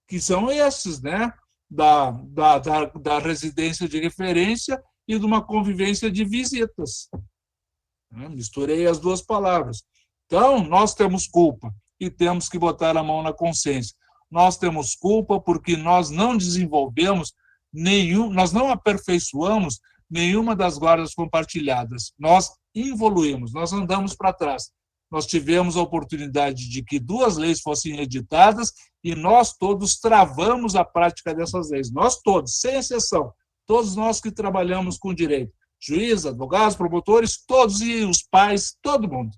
que são esses, né? Da residência de referência e de uma convivência de visitas. Misturei as 2 palavras. Então, nós temos culpa e temos que botar a mão na consciência. Nós temos culpa porque nós não desenvolvemos nós não aperfeiçoamos nenhuma das guardas compartilhadas. Nós evoluímos, nós andamos para trás. Nós tivemos a oportunidade de que 2 leis fossem editadas e nós todos travamos a prática dessas leis. Nós todos, sem exceção. todos nós que trabalhamos com direito, juízes, advogados, promotores, todos, e os pais, todo mundo.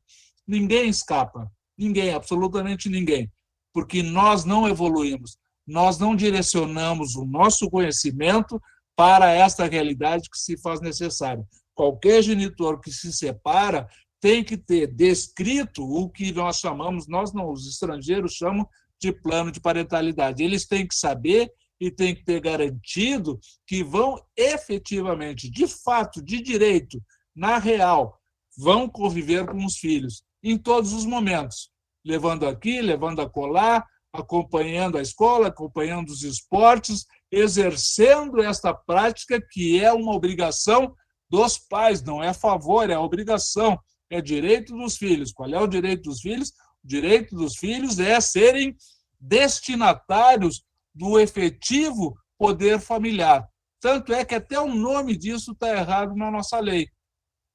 Ninguém escapa, ninguém, absolutamente ninguém, porque nós não evoluímos, nós não direcionamos o nosso conhecimento para esta realidade que se faz necessária. Qualquer genitor que se separa tem que ter descrito o que nós chamamos, nós não, os estrangeiros chamam de plano de parentalidade. Eles têm que saber e têm que ter garantido que vão efetivamente, de fato, de direito, na real, vão conviver com os filhos em todos os momentos, levando aqui, levando acolá, acompanhando a escola, acompanhando os esportes, exercendo esta prática que é uma obrigação dos pais, não é favor, é obrigação, é direito dos filhos. Qual é o direito dos filhos? O direito dos filhos é serem destinatários do efetivo poder familiar. Tanto é que até o nome disso está errado na nossa lei,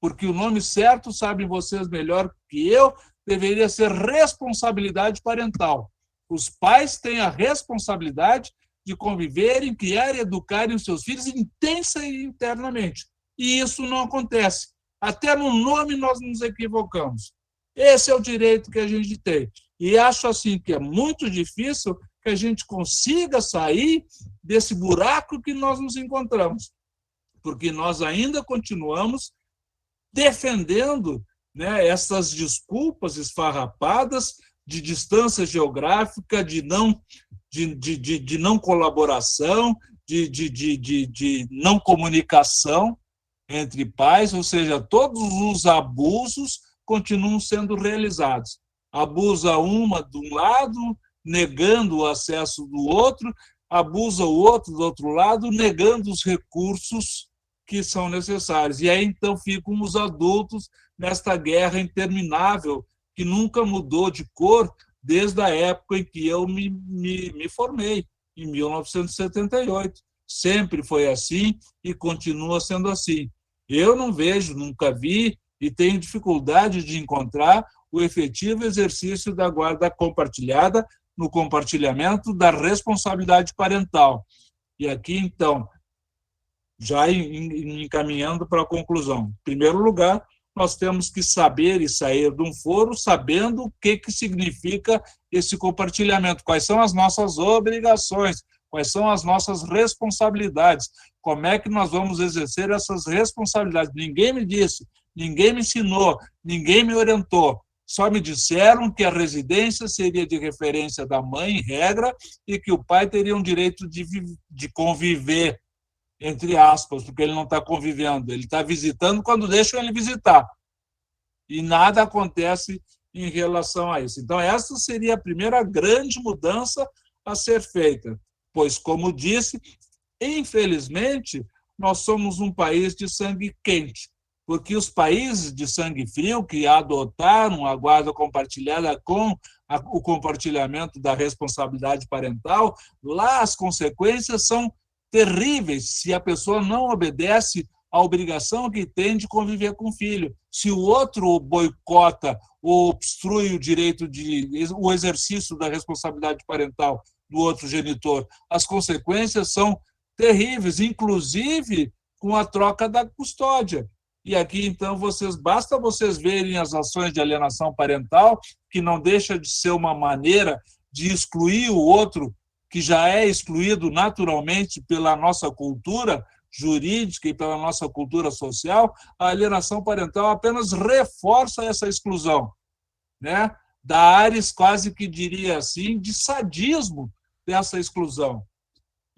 porque o nome certo, sabem vocês melhor que eu, deveria ser responsabilidade parental. Os pais têm a responsabilidade de conviverem, criar e educarem os seus filhos intensa e internamente. E isso não acontece. Até no nome nós nos equivocamos. Esse é o direito que a gente tem. E acho assim que é muito difícil que a gente consiga sair desse buraco que nós nos encontramos, porque nós ainda continuamos defendendo, né, essas desculpas esfarrapadas de distância geográfica, de não colaboração, de não comunicação entre pais, ou seja, todos os abusos continuam sendo realizados. Abusa uma de um lado, negando o acesso do outro, abusa o outro do outro lado, negando os recursos que são necessários. E aí, então, ficam os adultos nesta guerra interminável, que nunca mudou de cor desde a época em que eu me formei, em 1978. Sempre foi assim e continua sendo assim. Eu não vejo, nunca vi, e tenho dificuldade de encontrar o efetivo exercício da guarda compartilhada no compartilhamento da responsabilidade parental. E aqui, então, já encaminhando para a conclusão. Em primeiro lugar, nós temos que saber e sair de um foro sabendo o que significa esse compartilhamento, quais são as nossas obrigações, quais são as nossas responsabilidades, como é que nós vamos exercer essas responsabilidades. Ninguém me disse, ninguém me ensinou, ninguém me orientou, só me disseram que a residência seria de referência da mãe, em regra, e que o pai teria um direito de conviver, entre aspas, porque ele não está convivendo, ele está visitando quando deixam ele visitar. E nada acontece em relação a isso. Então, essa seria a primeira grande mudança a ser feita, pois, como disse, infelizmente, nós somos um país de sangue quente, porque os países de sangue frio que adotaram a guarda compartilhada com o compartilhamento da responsabilidade parental, lá as consequências são terríveis se a pessoa não obedece à obrigação que tem de conviver com o filho. Se o outro boicota ou obstrui o direito o exercício da responsabilidade parental do outro genitor, as consequências são terríveis, inclusive com a troca da custódia. E aqui, então, basta vocês verem as ações de alienação parental, que não deixa de ser uma maneira de excluir o outro, que já é excluído naturalmente pela nossa cultura jurídica e pela nossa cultura social. A alienação parental apenas reforça essa exclusão, né? Dá ares, quase que diria assim, de sadismo dessa exclusão.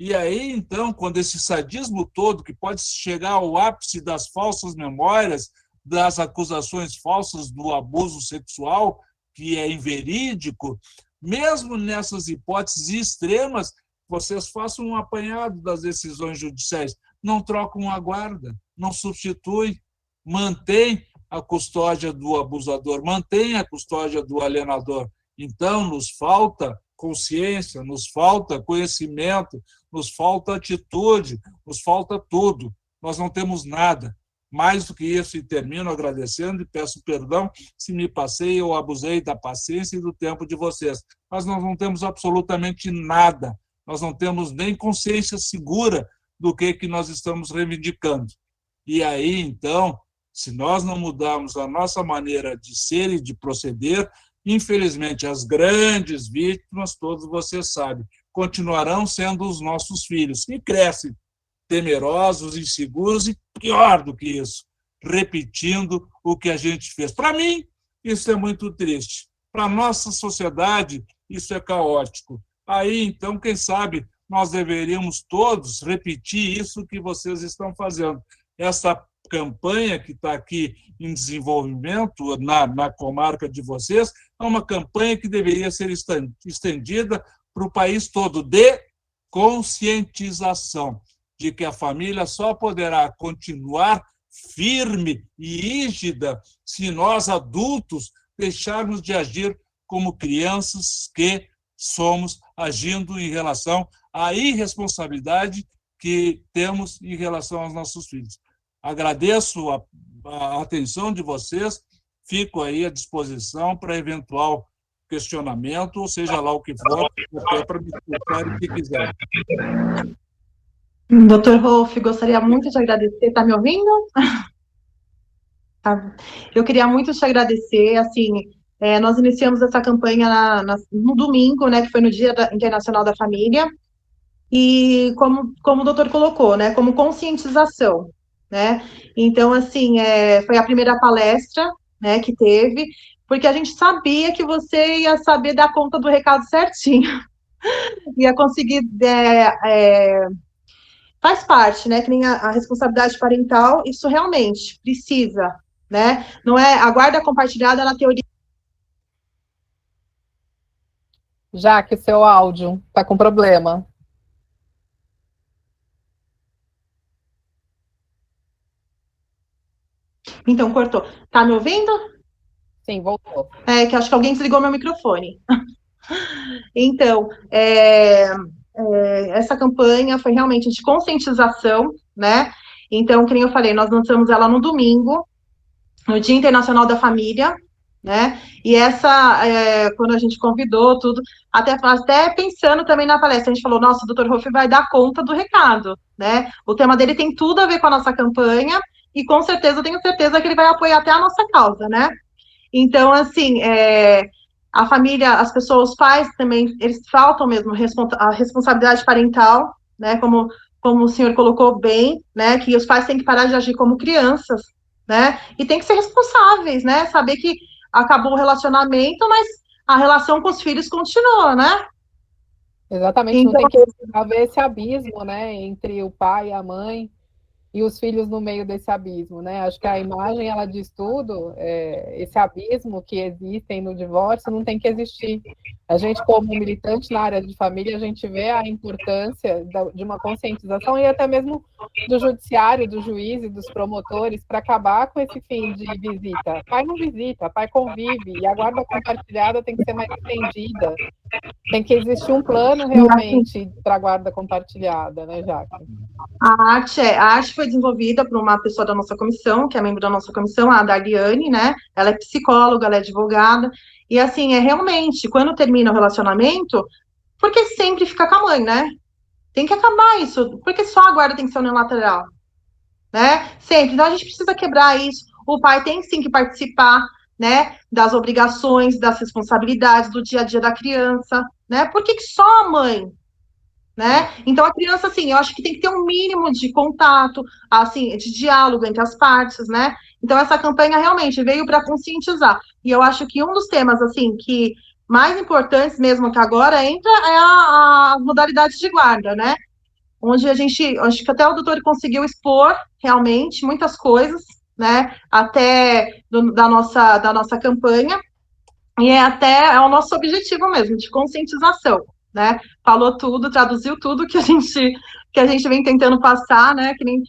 E aí, então, quando esse sadismo todo, que pode chegar ao ápice das falsas memórias, das acusações falsas do abuso sexual, que é inverídico, mesmo nessas hipóteses extremas, vocês façam um apanhado das decisões judiciais, não trocam a guarda, não substituem, mantém a custódia do abusador, mantém a custódia do alienador. Então, nos falta consciência, nos falta conhecimento, nos falta atitude, nos falta tudo. Nós não temos nada. Mais do que isso, e termino agradecendo e peço perdão se me passei ou abusei da paciência e do tempo de vocês. Mas nós não temos absolutamente nada. Nós não temos nem consciência segura do que nós estamos reivindicando. E aí, então, se nós não mudarmos a nossa maneira de ser e de proceder, infelizmente, as grandes vítimas, todos vocês sabem, continuarão sendo os nossos filhos, que crescem temerosos, inseguros e, pior do que isso, repetindo o que a gente fez. Para mim, isso é muito triste. Para a nossa sociedade, isso é caótico. Aí, então, quem sabe, nós deveríamos todos repetir isso que vocês estão fazendo. Essa campanha que está aqui em desenvolvimento na comarca de vocês é uma campanha que deveria ser estendida para o país todo, de conscientização de que a família só poderá continuar firme e rígida se nós, adultos, deixarmos de agir como crianças que somos, agindo em relação à irresponsabilidade que temos em relação aos nossos filhos. Agradeço a atenção de vocês, fico aí à disposição para eventual questionamento, ou seja lá o que for, até para me explicar o que quiser. Dr. Rolf, gostaria muito de agradecer. Está me ouvindo? Eu queria muito te agradecer, assim, nós iniciamos essa campanha no domingo, né, que foi no Dia Internacional da Família, e como o doutor colocou, né, como conscientização, né, então, assim, foi a primeira palestra, né, que teve, porque a gente sabia que você ia saber dar conta do recado certinho, ia conseguir, faz parte, né, que nem a responsabilidade parental, isso realmente precisa, né, não é a guarda compartilhada na teoria. Jaque, seu áudio está com problema. Então, cortou. Tá me ouvindo? Sim, voltou. Que acho que alguém desligou meu microfone. Então, essa campanha foi realmente de conscientização, né? Então, que nem eu falei, nós lançamos ela no domingo, no Dia Internacional da Família, né? E quando a gente convidou tudo, até pensando também na palestra, a gente falou, nossa, o Dr. Rolf vai dar conta do recado, né? O tema dele tem tudo a ver com a nossa campanha, e com certeza, eu tenho certeza que ele vai apoiar até a nossa causa, né? Então, assim, a família, as pessoas, os pais também, eles faltam mesmo a responsabilidade parental, né? Como o senhor colocou bem, né? Que os pais têm que parar de agir como crianças, né? E tem que ser responsáveis, né? Saber que acabou o relacionamento, mas a relação com os filhos continua, né? Exatamente, então, não tem que haver esse abismo, né, entre o pai e a mãe e os filhos no meio desse abismo, né? Acho que a imagem, ela diz tudo, esse abismo que existem no divórcio não tem que existir. A gente, como militante na área de família, a gente vê a importância de uma conscientização e até mesmo do judiciário, do juiz e dos promotores para acabar com esse fim de visita. Pai não visita, pai convive, e a guarda compartilhada tem que ser mais estendida. Tem que existir um plano realmente para a guarda compartilhada, né, Jaque? A arte foi desenvolvida por uma pessoa da nossa comissão, que é membro da nossa comissão, a Dariane, né? Ela é psicóloga, ela é advogada, e assim, realmente, quando termina o relacionamento, porque sempre fica com a mãe, né? Tem que acabar isso, porque só a guarda tem que ser unilateral, né? Sempre. Então a gente precisa quebrar isso. O pai tem sim que participar, né? Das obrigações, das responsabilidades do dia a dia da criança, né? Por que só a mãe? Né? Então, a criança, assim, eu acho que tem que ter um mínimo de contato, assim, de diálogo entre as partes, né? Então, essa campanha realmente veio para conscientizar. E eu acho que um dos temas, assim, que mais importantes mesmo que agora entra é a modalidade de guarda, né? Onde acho que até o doutor conseguiu expor realmente muitas coisas, né? Até da nossa campanha. E é o nosso objetivo mesmo, de conscientização. Né? Falou tudo, traduziu tudo que a gente vem tentando passar, né? Que nem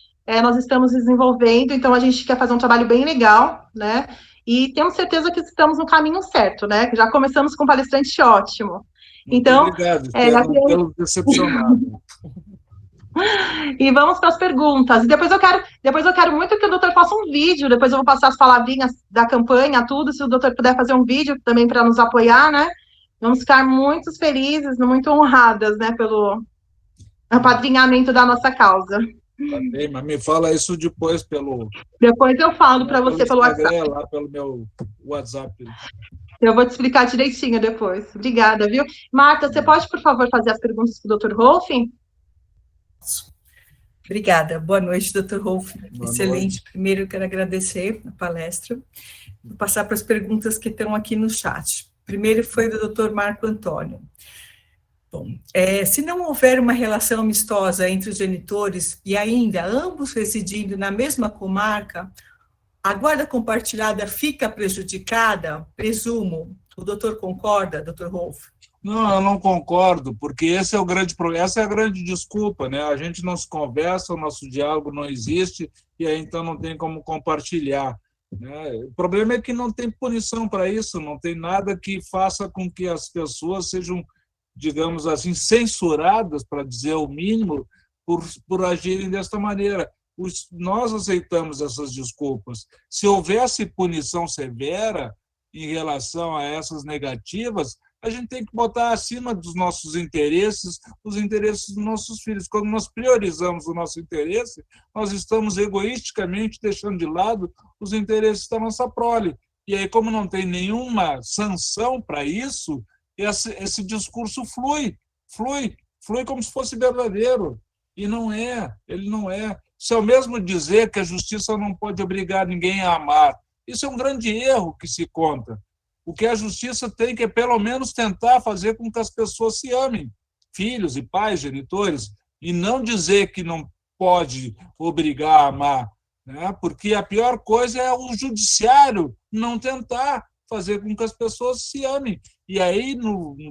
nós estamos desenvolvendo, então a gente quer fazer um trabalho bem legal, né? E temos certeza que estamos no caminho certo, né? Já começamos com um palestrante ótimo. Então, muito obrigado, espero não tê-lo decepcionado. E vamos para as perguntas. E depois eu quero muito que o doutor faça um vídeo, depois eu vou passar as palavrinhas da campanha, tudo, se o doutor puder fazer um vídeo também para nos apoiar, né? Vamos ficar muito felizes, muito honradas, né, apadrinhamento da nossa causa. Bem, mas me fala isso depois Depois eu falo para você pelo WhatsApp. Lá pelo meu WhatsApp. Eu vou te explicar direitinho depois. Obrigada, viu? Marta, você pode, por favor, fazer as perguntas para o Dr. Rolf? Obrigada. Boa noite, Dr. Rolf. Boa Excelente. noite. Primeiro, eu quero agradecer a palestra. Vou passar para as perguntas que estão aqui no chat. Primeiro foi do Dr. Marco Antônio. Bom, se não houver uma relação amistosa entre os genitores e ainda ambos residindo na mesma comarca, a guarda compartilhada fica prejudicada? Presumo. O doutor concorda, Dr. Rolf? Não, eu não concordo, porque esse é o grande problema, essa é a grande desculpa, né? A gente não se conversa, o nosso diálogo não existe, e aí então não tem como compartilhar, né? O problema é que não tem punição para isso, não tem nada que faça com que as pessoas sejam, digamos assim, censuradas, para dizer o mínimo, por agirem desta maneira. Nós aceitamos essas desculpas. Se houvesse punição severa em relação a essas negativas, a gente tem que botar acima dos nossos interesses, os interesses dos nossos filhos. Quando nós priorizamos o nosso interesse, nós estamos egoisticamente deixando de lado os interesses da nossa prole. E aí, como não tem nenhuma sanção para isso, esse discurso flui como se fosse verdadeiro. E não é, ele não é. Isso é o mesmo dizer que a justiça não pode obrigar ninguém a amar. Isso é um grande erro que se conta. O que a justiça tem que é, pelo menos, tentar fazer com que as pessoas se amem, filhos e pais, genitores, e não dizer que não pode obrigar a amar, né? Porque a pior coisa é o judiciário não tentar fazer com que as pessoas se amem. E aí,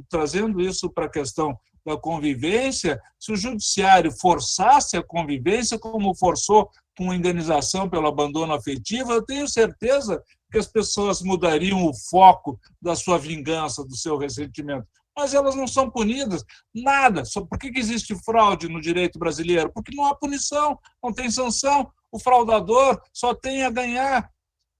trazendo isso para a questão da convivência, se o judiciário forçasse a convivência, como forçou com indenização pelo abandono afetivo, eu tenho certeza que as pessoas mudariam o foco da sua vingança, do seu ressentimento. Mas elas não são punidas, nada. Por que existe fraude no direito brasileiro? Porque não há punição, não tem sanção. O fraudador só tem a ganhar.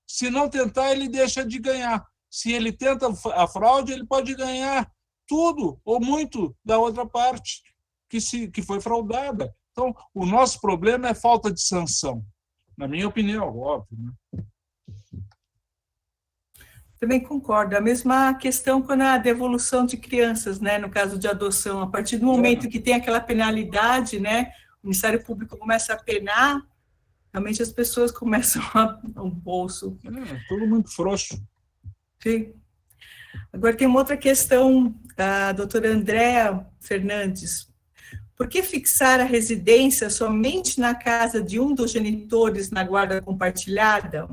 Se não tentar, ele deixa de ganhar. Se ele tenta a fraude, ele pode ganhar tudo ou muito da outra parte que foi fraudada. Então, o nosso problema é falta de sanção, na minha opinião, óbvio, né? Também concordo. A mesma questão quando a devolução de crianças, né, no caso de adoção, a partir do momento que tem aquela penalidade, né, o Ministério Público começa a penar, realmente as pessoas começam a um bolso. Todo muito frouxo. Sim. Agora tem uma outra questão da doutora Andréa Fernandes. Por que fixar a residência somente na casa de um dos genitores na guarda compartilhada?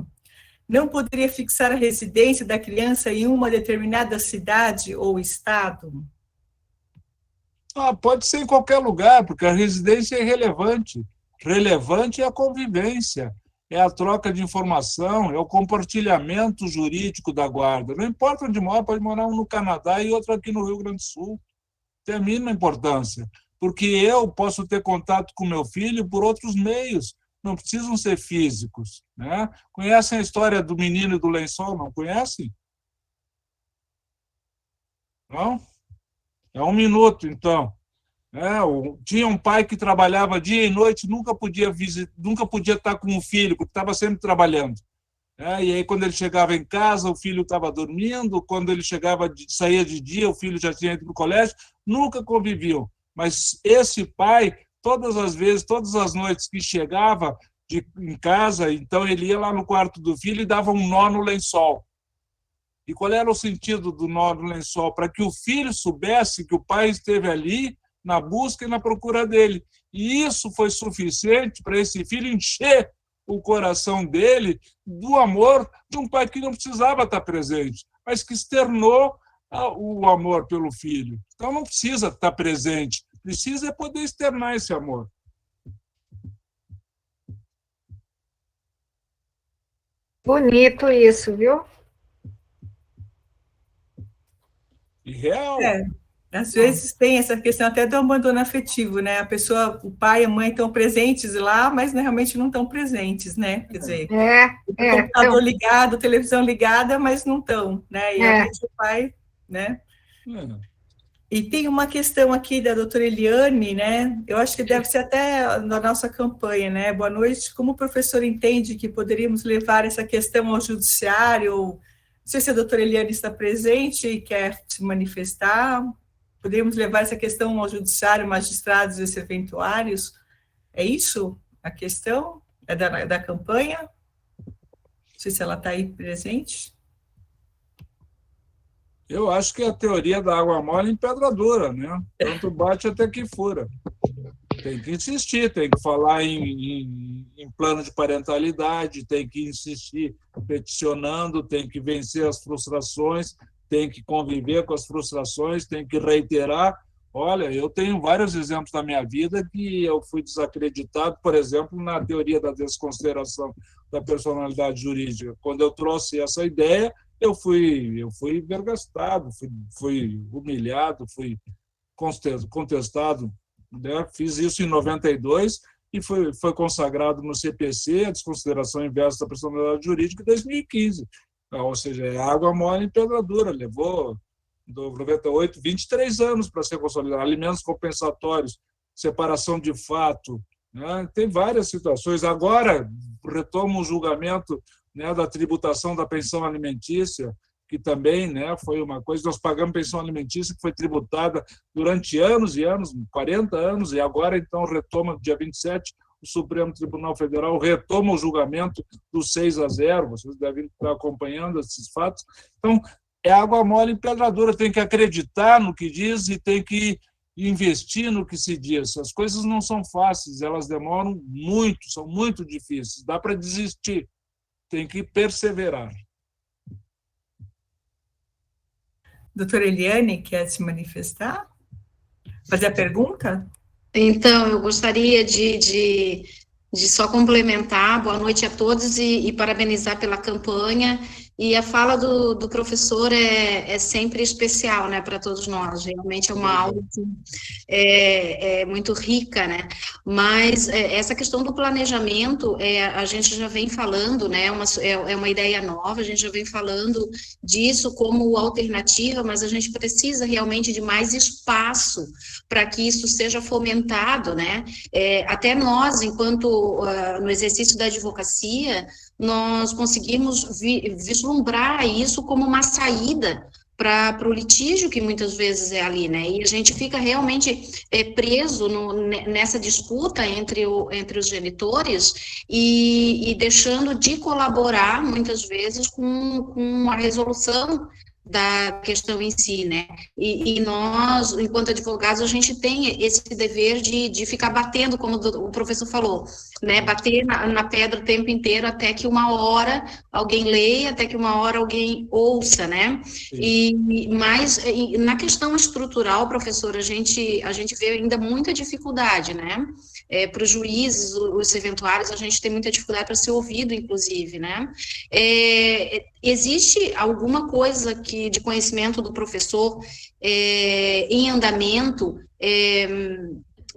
Não poderia fixar a residência da criança em uma determinada cidade ou estado? Pode ser em qualquer lugar, porque a residência é irrelevante. Relevante é a convivência, é a troca de informação, é o compartilhamento jurídico da guarda. Não importa onde mora, pode morar um no Canadá e outro aqui no Rio Grande do Sul. Tem a mínima importância, porque eu posso ter contato com meu filho por outros meios, não precisam ser físicos, né? Conhecem a história do menino e do lençol? Não conhecem? Não? É 1 minuto, então. Tinha um pai que trabalhava dia e noite, nunca podia estar com o filho, porque estava sempre trabalhando. E aí, quando ele chegava em casa, o filho estava dormindo, quando ele saía de dia, o filho já tinha ido para o colégio, nunca conviviam. Mas esse pai, todas as vezes, todas as noites que chegava em casa, então ele ia lá no quarto do filho e dava um nó no lençol. E qual era o sentido do nó no lençol? Para que o filho soubesse que o pai esteve ali na busca e na procura dele. E isso foi suficiente para esse filho encher o coração dele do amor de um pai que não precisava estar presente, mas que externou o amor pelo filho. Então não precisa estar presente, precisa poder externar esse amor. Bonito isso, viu? E real. Às vezes tem essa questão até do abandono afetivo, né? A pessoa, o pai e a mãe estão presentes lá, mas realmente não estão presentes, né? Quer dizer, o computador ligado, televisão ligada, mas não estão, né? E realmente o pai, né? E tem uma questão aqui da doutora Eliane, né? Eu acho que deve ser até na nossa campanha, né? Boa noite. Como o professor entende que poderíamos levar essa questão ao judiciário? Não sei se a doutora Eliane está presente e quer se manifestar. Poderíamos levar essa questão ao judiciário, magistrados e serventuários? É isso a questão? É da campanha? Não sei se ela está aí presente. Eu acho que a teoria da água mole em pedra dura, né? Tanto bate até que fura. Tem que insistir, tem que falar em plano de parentalidade, tem que insistir peticionando, tem que vencer as frustrações, tem que conviver com as frustrações, tem que reiterar. Olha, eu tenho vários exemplos na minha vida que eu fui desacreditado, por exemplo, na teoria da desconsideração da personalidade jurídica. Quando eu trouxe essa ideia, eu fui vergastado, fui humilhado, fui contestado, né? Fiz isso em 92 e foi consagrado no CPC, a desconsideração inversa da personalidade jurídica, em 2015. Ou seja, é água mole em pedra dura, levou, do 98, 23 anos para ser consolidado, alimentos compensatórios, separação de fato, né? Tem várias situações. Agora, retomo o julgamento, né, da tributação da pensão alimentícia, que também, né, foi uma coisa, nós pagamos pensão alimentícia que foi tributada durante anos e anos, 40 anos, e agora, então, retoma, dia 27, o Supremo Tribunal Federal retoma o julgamento do 6-0, vocês devem estar acompanhando esses fatos. Então, é água mole em pedra dura, tem que acreditar no que diz e tem que investir no que se diz. As coisas não são fáceis, elas demoram muito, são muito difíceis, dá para desistir. Tem que perseverar. Doutora Eliane, quer se manifestar? Fazer a pergunta? Então, eu gostaria de só complementar. Boa noite a todos e parabenizar pela campanha. E a fala do professor é sempre especial, né, para todos nós. Realmente é uma aula assim, muito rica, né? Mas essa questão do planejamento, a gente já vem falando, né? É uma ideia nova, a gente já vem falando disso como alternativa, mas a gente precisa realmente de mais espaço para que isso seja fomentado, né? Até nós, enquanto no exercício da advocacia, nós conseguimos vislumbrar isso como uma saída para o litígio que muitas vezes é ali, né? E a gente fica realmente preso nessa disputa entre os genitores e deixando de colaborar, muitas vezes, com a resolução da questão em si, né? E nós, enquanto advogados, a gente tem esse dever de ficar batendo, como o professor falou, né? Bater na pedra o tempo inteiro até que uma hora alguém leia, até que uma hora alguém ouça, né? Mas na questão estrutural, professor, a gente vê ainda muita dificuldade, né? Para os juízes, os eventuários, a gente tem muita dificuldade para ser ouvido, inclusive, né? Existe alguma coisa de conhecimento do professor em andamento,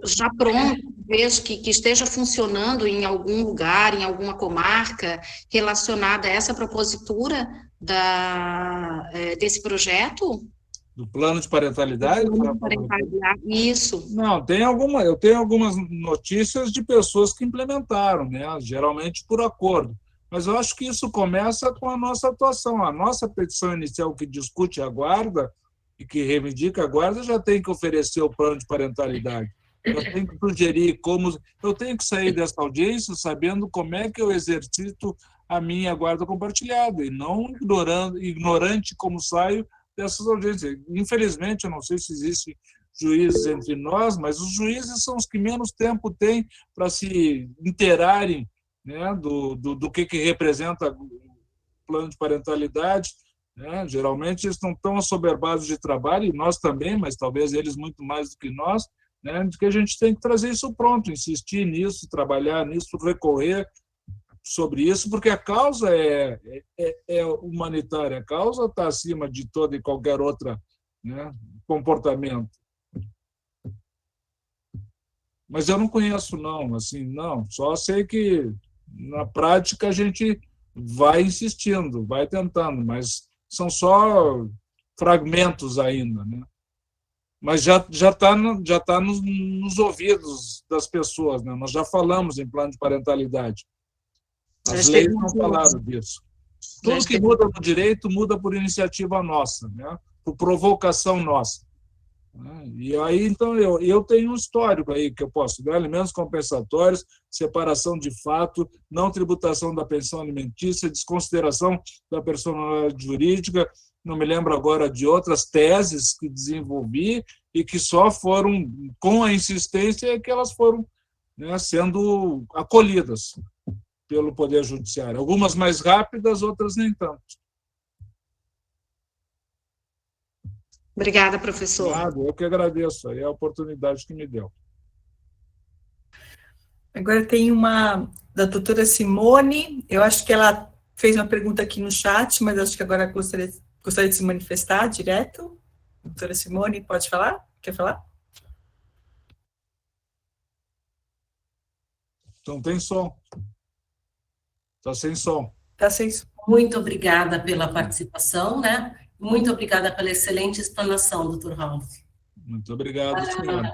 já pronto, vejo que esteja funcionando em algum lugar, em alguma comarca, relacionada a essa propositura desse projeto? Do plano de parentalidade? Isso. Não, eu tenho algumas notícias de pessoas que implementaram, né? Geralmente por acordo. Mas eu acho que isso começa com a nossa atuação. A nossa petição inicial que discute a guarda e que reivindica a guarda já tem que oferecer o plano de parentalidade. Eu tenho que sugerir eu tenho que sair dessa audiência sabendo como é que eu exercito a minha guarda compartilhada e não ignorante como saio dessas audiências. Infelizmente, eu não sei se existem juízes entre nós, mas os juízes são os que menos tempo têm para se inteirarem, né, do que representa o plano de parentalidade, né? Geralmente eles estão tão assoberbados de trabalho, e nós também, mas talvez eles muito mais do que nós, né, de que a gente tem que trazer isso pronto, insistir nisso, trabalhar nisso, recorrer sobre isso, porque a causa é humanitária, a causa está acima de todo e qualquer outro, né, comportamento. Mas eu não conheço, não, assim, não, só sei que na prática a gente vai insistindo, vai tentando, mas são só fragmentos ainda, né? Mas já está nos ouvidos das pessoas, né? Nós já falamos em plano de parentalidade. As leis não falaram disso. Tudo que muda no direito muda por iniciativa nossa, né? Por provocação nossa. E aí, então, eu tenho um histórico aí que eu posso dar: alimentos compensatórios, separação de fato, não tributação da pensão alimentícia, desconsideração da personalidade jurídica. Não me lembro agora de outras teses que desenvolvi e que só foram, com a insistência, que elas foram, né, sendo acolhidas pelo Poder Judiciário. Algumas mais rápidas, outras nem tanto. Obrigada, professor. Nada, eu que agradeço aí a oportunidade que me deu. Agora tem uma da doutora Simone. Eu acho que ela fez uma pergunta aqui no chat, mas acho que agora gostaria de se manifestar direto. Doutora Simone, pode falar? Quer falar? Então tem som. Está sem som. Está sem som. Muito obrigada pela participação, né? Muito obrigada pela excelente explanação, doutor Ralph. Muito obrigado, senhora.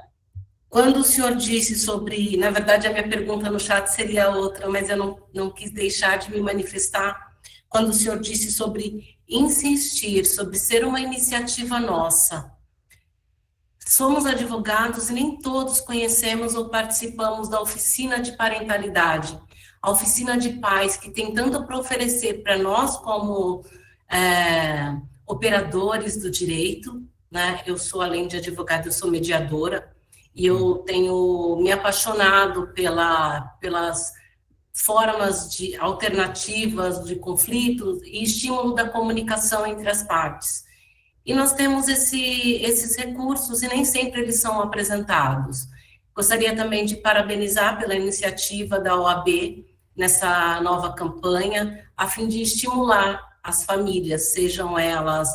Quando o senhor disse sobre... Na verdade, a minha pergunta no chat seria outra, mas eu não quis deixar de me manifestar. Quando o senhor disse sobre insistir, sobre ser uma iniciativa nossa. Somos advogados e nem todos conhecemos ou participamos da oficina de parentalidade, a oficina de pais, que tem tanto para oferecer para nós como operadores do direito, né? Eu sou, além de advogada, eu sou mediadora, e eu tenho me apaixonado pelas formas alternativas de conflitos e estímulo da comunicação entre as partes. E nós temos esses recursos e nem sempre eles são apresentados. Gostaria também de parabenizar pela iniciativa da OAB nessa nova campanha, a fim de estimular as famílias, sejam elas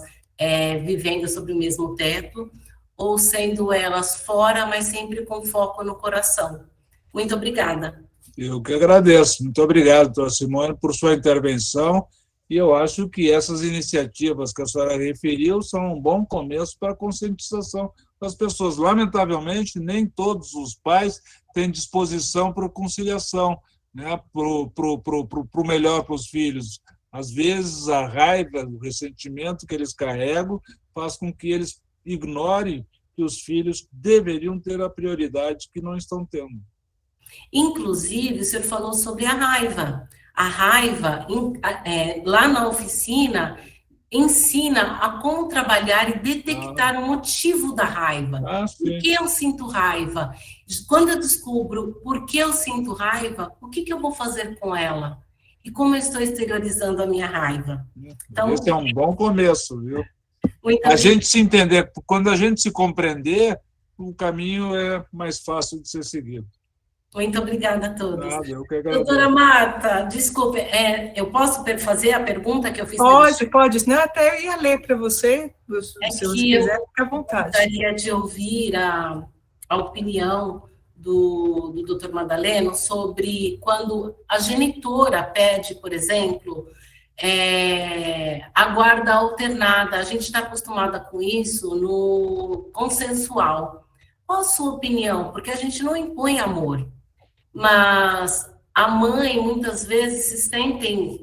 vivendo sob o mesmo teto, ou sendo elas fora, mas sempre com foco no coração. Muito obrigada. Eu que agradeço. Muito obrigado, doutora Simone, por sua intervenção. E eu acho que essas iniciativas que a senhora referiu são um bom começo para a conscientização das pessoas. Lamentavelmente, nem todos os pais têm disposição para a conciliação, né, para o melhor para os filhos. Às vezes, a raiva, o ressentimento que eles carregam faz com que eles ignorem que os filhos deveriam ter a prioridade que não estão tendo. Inclusive, o senhor falou sobre a raiva. A raiva, lá na oficina, ensina a como trabalhar e detectar o motivo da raiva. Por que eu sinto raiva? Quando eu descubro por que eu sinto raiva, o que eu vou fazer com ela? E como eu estou exteriorizando a minha raiva? Então, esse é um bom começo, viu? A gente se entender, quando a gente se compreender, o caminho é mais fácil de ser seguido. Muito obrigada a todos. Nada, eu que agradeço. Doutora Marta, desculpe, eu posso fazer a pergunta que eu fiz? Pode. Senão até eu ia ler para você, se você quiser, fica à vontade. Eu gostaria de ouvir a opinião do doutor Madaleno sobre quando a genitora pede, por exemplo, a guarda alternada. A gente está acostumada com isso no consensual. Qual a sua opinião? Porque a gente não impõe amor, mas a mãe muitas vezes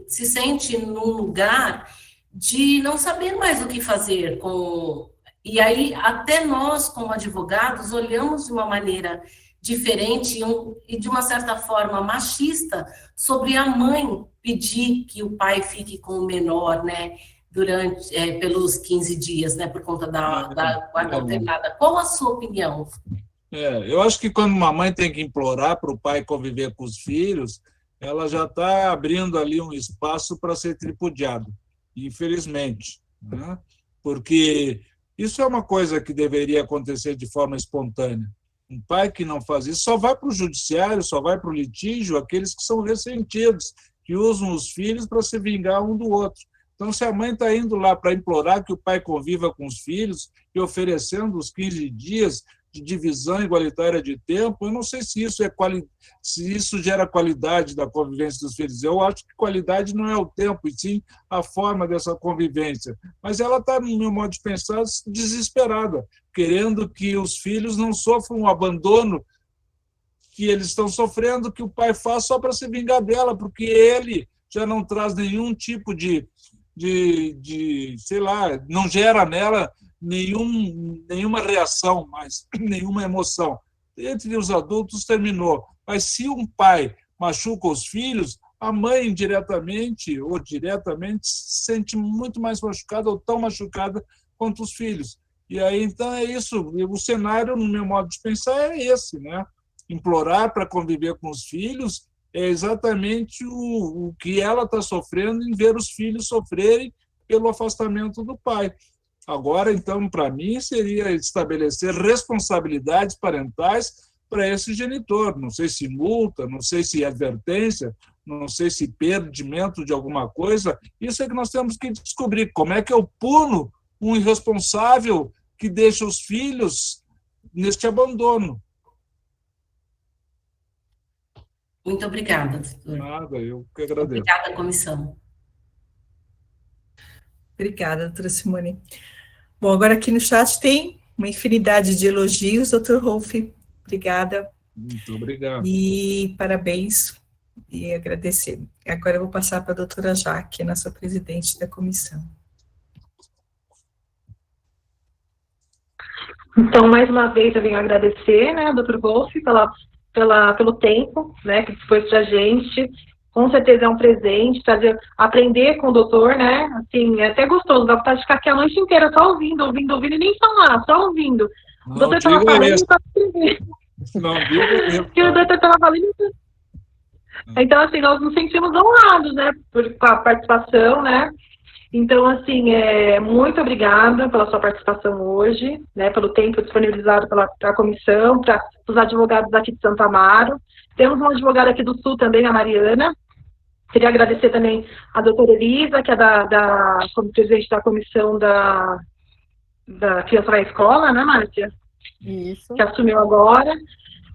se sente num lugar de não saber mais o que fazer com... E aí até nós, como advogados, olhamos de uma maneira diferente e de uma certa forma machista sobre a mãe pedir que o pai fique com o menor, né, durante pelos 15 dias, né, por conta da guarda alternada. Qual a sua opinião? Eu acho que quando uma mãe tem que implorar para o pai conviver com os filhos, ela já está abrindo ali um espaço para ser tripudiado, infelizmente, né? Porque isso é uma coisa que deveria acontecer de forma espontânea. Um pai que não faz isso só vai para o judiciário, só vai para o litígio aqueles que são ressentidos, que usam os filhos para se vingar um do outro. Então, se a mãe está indo lá para implorar que o pai conviva com os filhos e oferecendo os 15 dias de divisão igualitária de tempo, eu não sei se isso se isso gera qualidade da convivência dos filhos. Eu acho que qualidade não é o tempo, e sim a forma dessa convivência. Mas ela está, no meu modo de pensar, desesperada, querendo que os filhos não sofram um abandono que eles estão sofrendo, que o pai faz só para se vingar dela, porque ele já não traz nenhum tipo de sei lá, não gera nela nenhuma reação mais, nenhuma emoção. Entre os adultos terminou. Mas se um pai machuca os filhos, a mãe indiretamente ou diretamente se sente muito mais machucada ou tão machucada quanto os filhos. E aí, então, é isso. O cenário, no meu modo de pensar, é esse, né? Implorar para conviver com os filhos é exatamente o que ela está sofrendo em ver os filhos sofrerem pelo afastamento do pai. Agora, então, para mim, seria estabelecer responsabilidades parentais para esse genitor. Não sei se multa, não sei se advertência, não sei se perdimento de alguma coisa. Isso é que nós temos que descobrir. Como é que eu puno um irresponsável que deixa os filhos neste abandono? Muito obrigada, doutor. Nada, eu que agradeço. Obrigada, comissão. Obrigada, doutora Simone. Bom, agora aqui no chat tem uma infinidade de elogios, doutor Rolf. Obrigada. Muito obrigado. E parabéns e agradecer. Agora eu vou passar para a doutora Jaque, nossa presidente da comissão. Então, mais uma vez, eu venho agradecer, né, doutor Rolf, pelo tempo, né, que dispôs para a gente. Com certeza é um presente, aprender com o doutor, né, assim, é até gostoso, dá vontade de ficar aqui a noite inteira só ouvindo e nem falar, só ouvindo. Não, o doutor estava falando para escrever. Não, diga que o doutor estava falando. Então, assim, nós nos sentimos honrados, né, com a participação, né. Então, assim, muito obrigada pela sua participação hoje, né, pelo tempo disponibilizado pela comissão, para os advogados aqui de Santo Amaro. Temos uma advogada aqui do Sul também, a Mariana. Queria agradecer também a doutora Elisa, que é como presidente da comissão da Criança na Escola, né, Márcia? Isso. Que assumiu agora.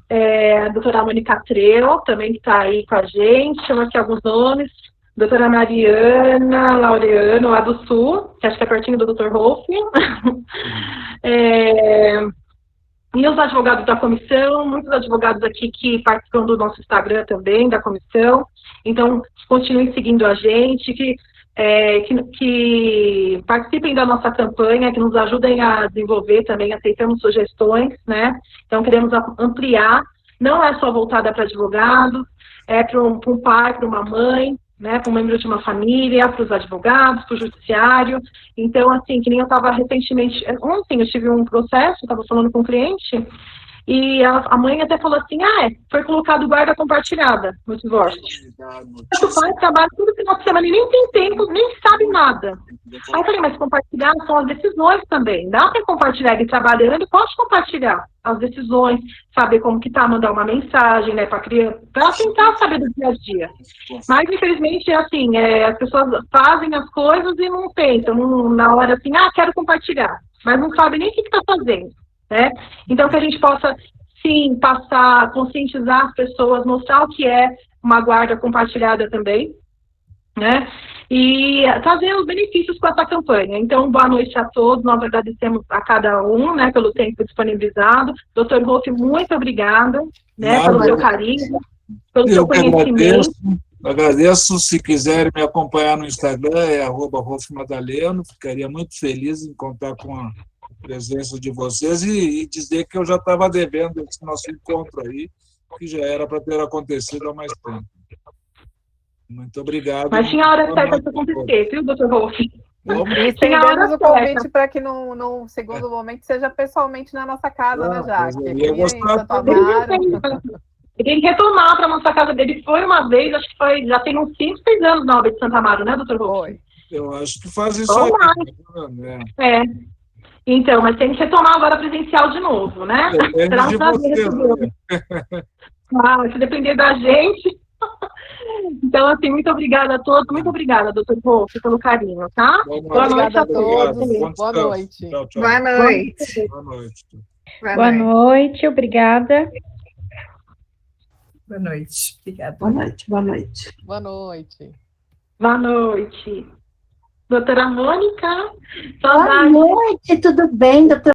A doutora Mônica Treu, também que está aí com a gente, chama aqui alguns nomes. Doutora Mariana Laureano, lá do Sul, que acho que é pertinho do doutor Rolf. E os advogados da comissão, muitos advogados aqui que participam do nosso Instagram também, da comissão. Então, continuem seguindo a gente, que participem da nossa campanha, que nos ajudem a desenvolver também, aceitamos sugestões, né? Então, queremos ampliar, não é só voltada para advogados, é para um pai, para uma mãe, né, para um membro de uma família, para os advogados, para o judiciário. Então, assim, que nem eu estava recentemente, ontem eu tive um processo, estava falando com um cliente, e a mãe até falou assim, foi colocado guarda compartilhada no divórcio. O pai trabalha todo final de semana e nem tem tempo, nem sabe nada. Aí eu falei, mas compartilhar são as decisões também. Dá para compartilhar ele trabalhando, pode compartilhar as decisões, saber como que tá, mandar uma mensagem, né, para criança, para tentar saber do dia a dia. Mas, infelizmente, assim, as pessoas fazem as coisas e não pensam, na hora assim, quero compartilhar, mas não sabem nem o que está fazendo, né? Então, que a gente possa, sim, conscientizar as pessoas, mostrar o que é uma guarda compartilhada também, né? E trazer os benefícios com essa campanha. Então, boa noite a todos, nós agradecemos a cada um, né, pelo tempo disponibilizado. Doutor Rolf, muito obrigada, né, pelo seu carinho, pelo seu conhecimento. Agradeço, se quiserem me acompanhar no Instagram, é @RolfMadaleno, ficaria muito feliz em contar com a presença de vocês e dizer que eu já estava devendo esse nosso encontro aí, que já era para ter acontecido há mais tempo. Muito obrigado. Mas tinha a hora certa para acontecer, viu, doutor Rolf? E estendemos o convite para que no segundo momento seja pessoalmente na nossa casa, né, Jaque? Tem que retomar para a nossa casa dele. Foi uma vez, acho que já tem uns 5, 6 anos na obra de Santo Amaro, né, doutor Rolf? Foi. Eu acho que faz isso aí. Então, mas tem que retomar agora presencial de novo, né? Será um prazer. Se depender da gente. Então, assim, muito obrigada a todos. Muito obrigada, doutor Rolf, pelo carinho, tá? Boa noite a todos. Boa noite. Tchau, tchau. Boa noite. Boa noite. Boa noite, obrigada. Boa noite, obrigada. Boa noite, boa noite. Boa noite. Boa noite. Doutora Mônica, Boa noite, tudo bem, doutora?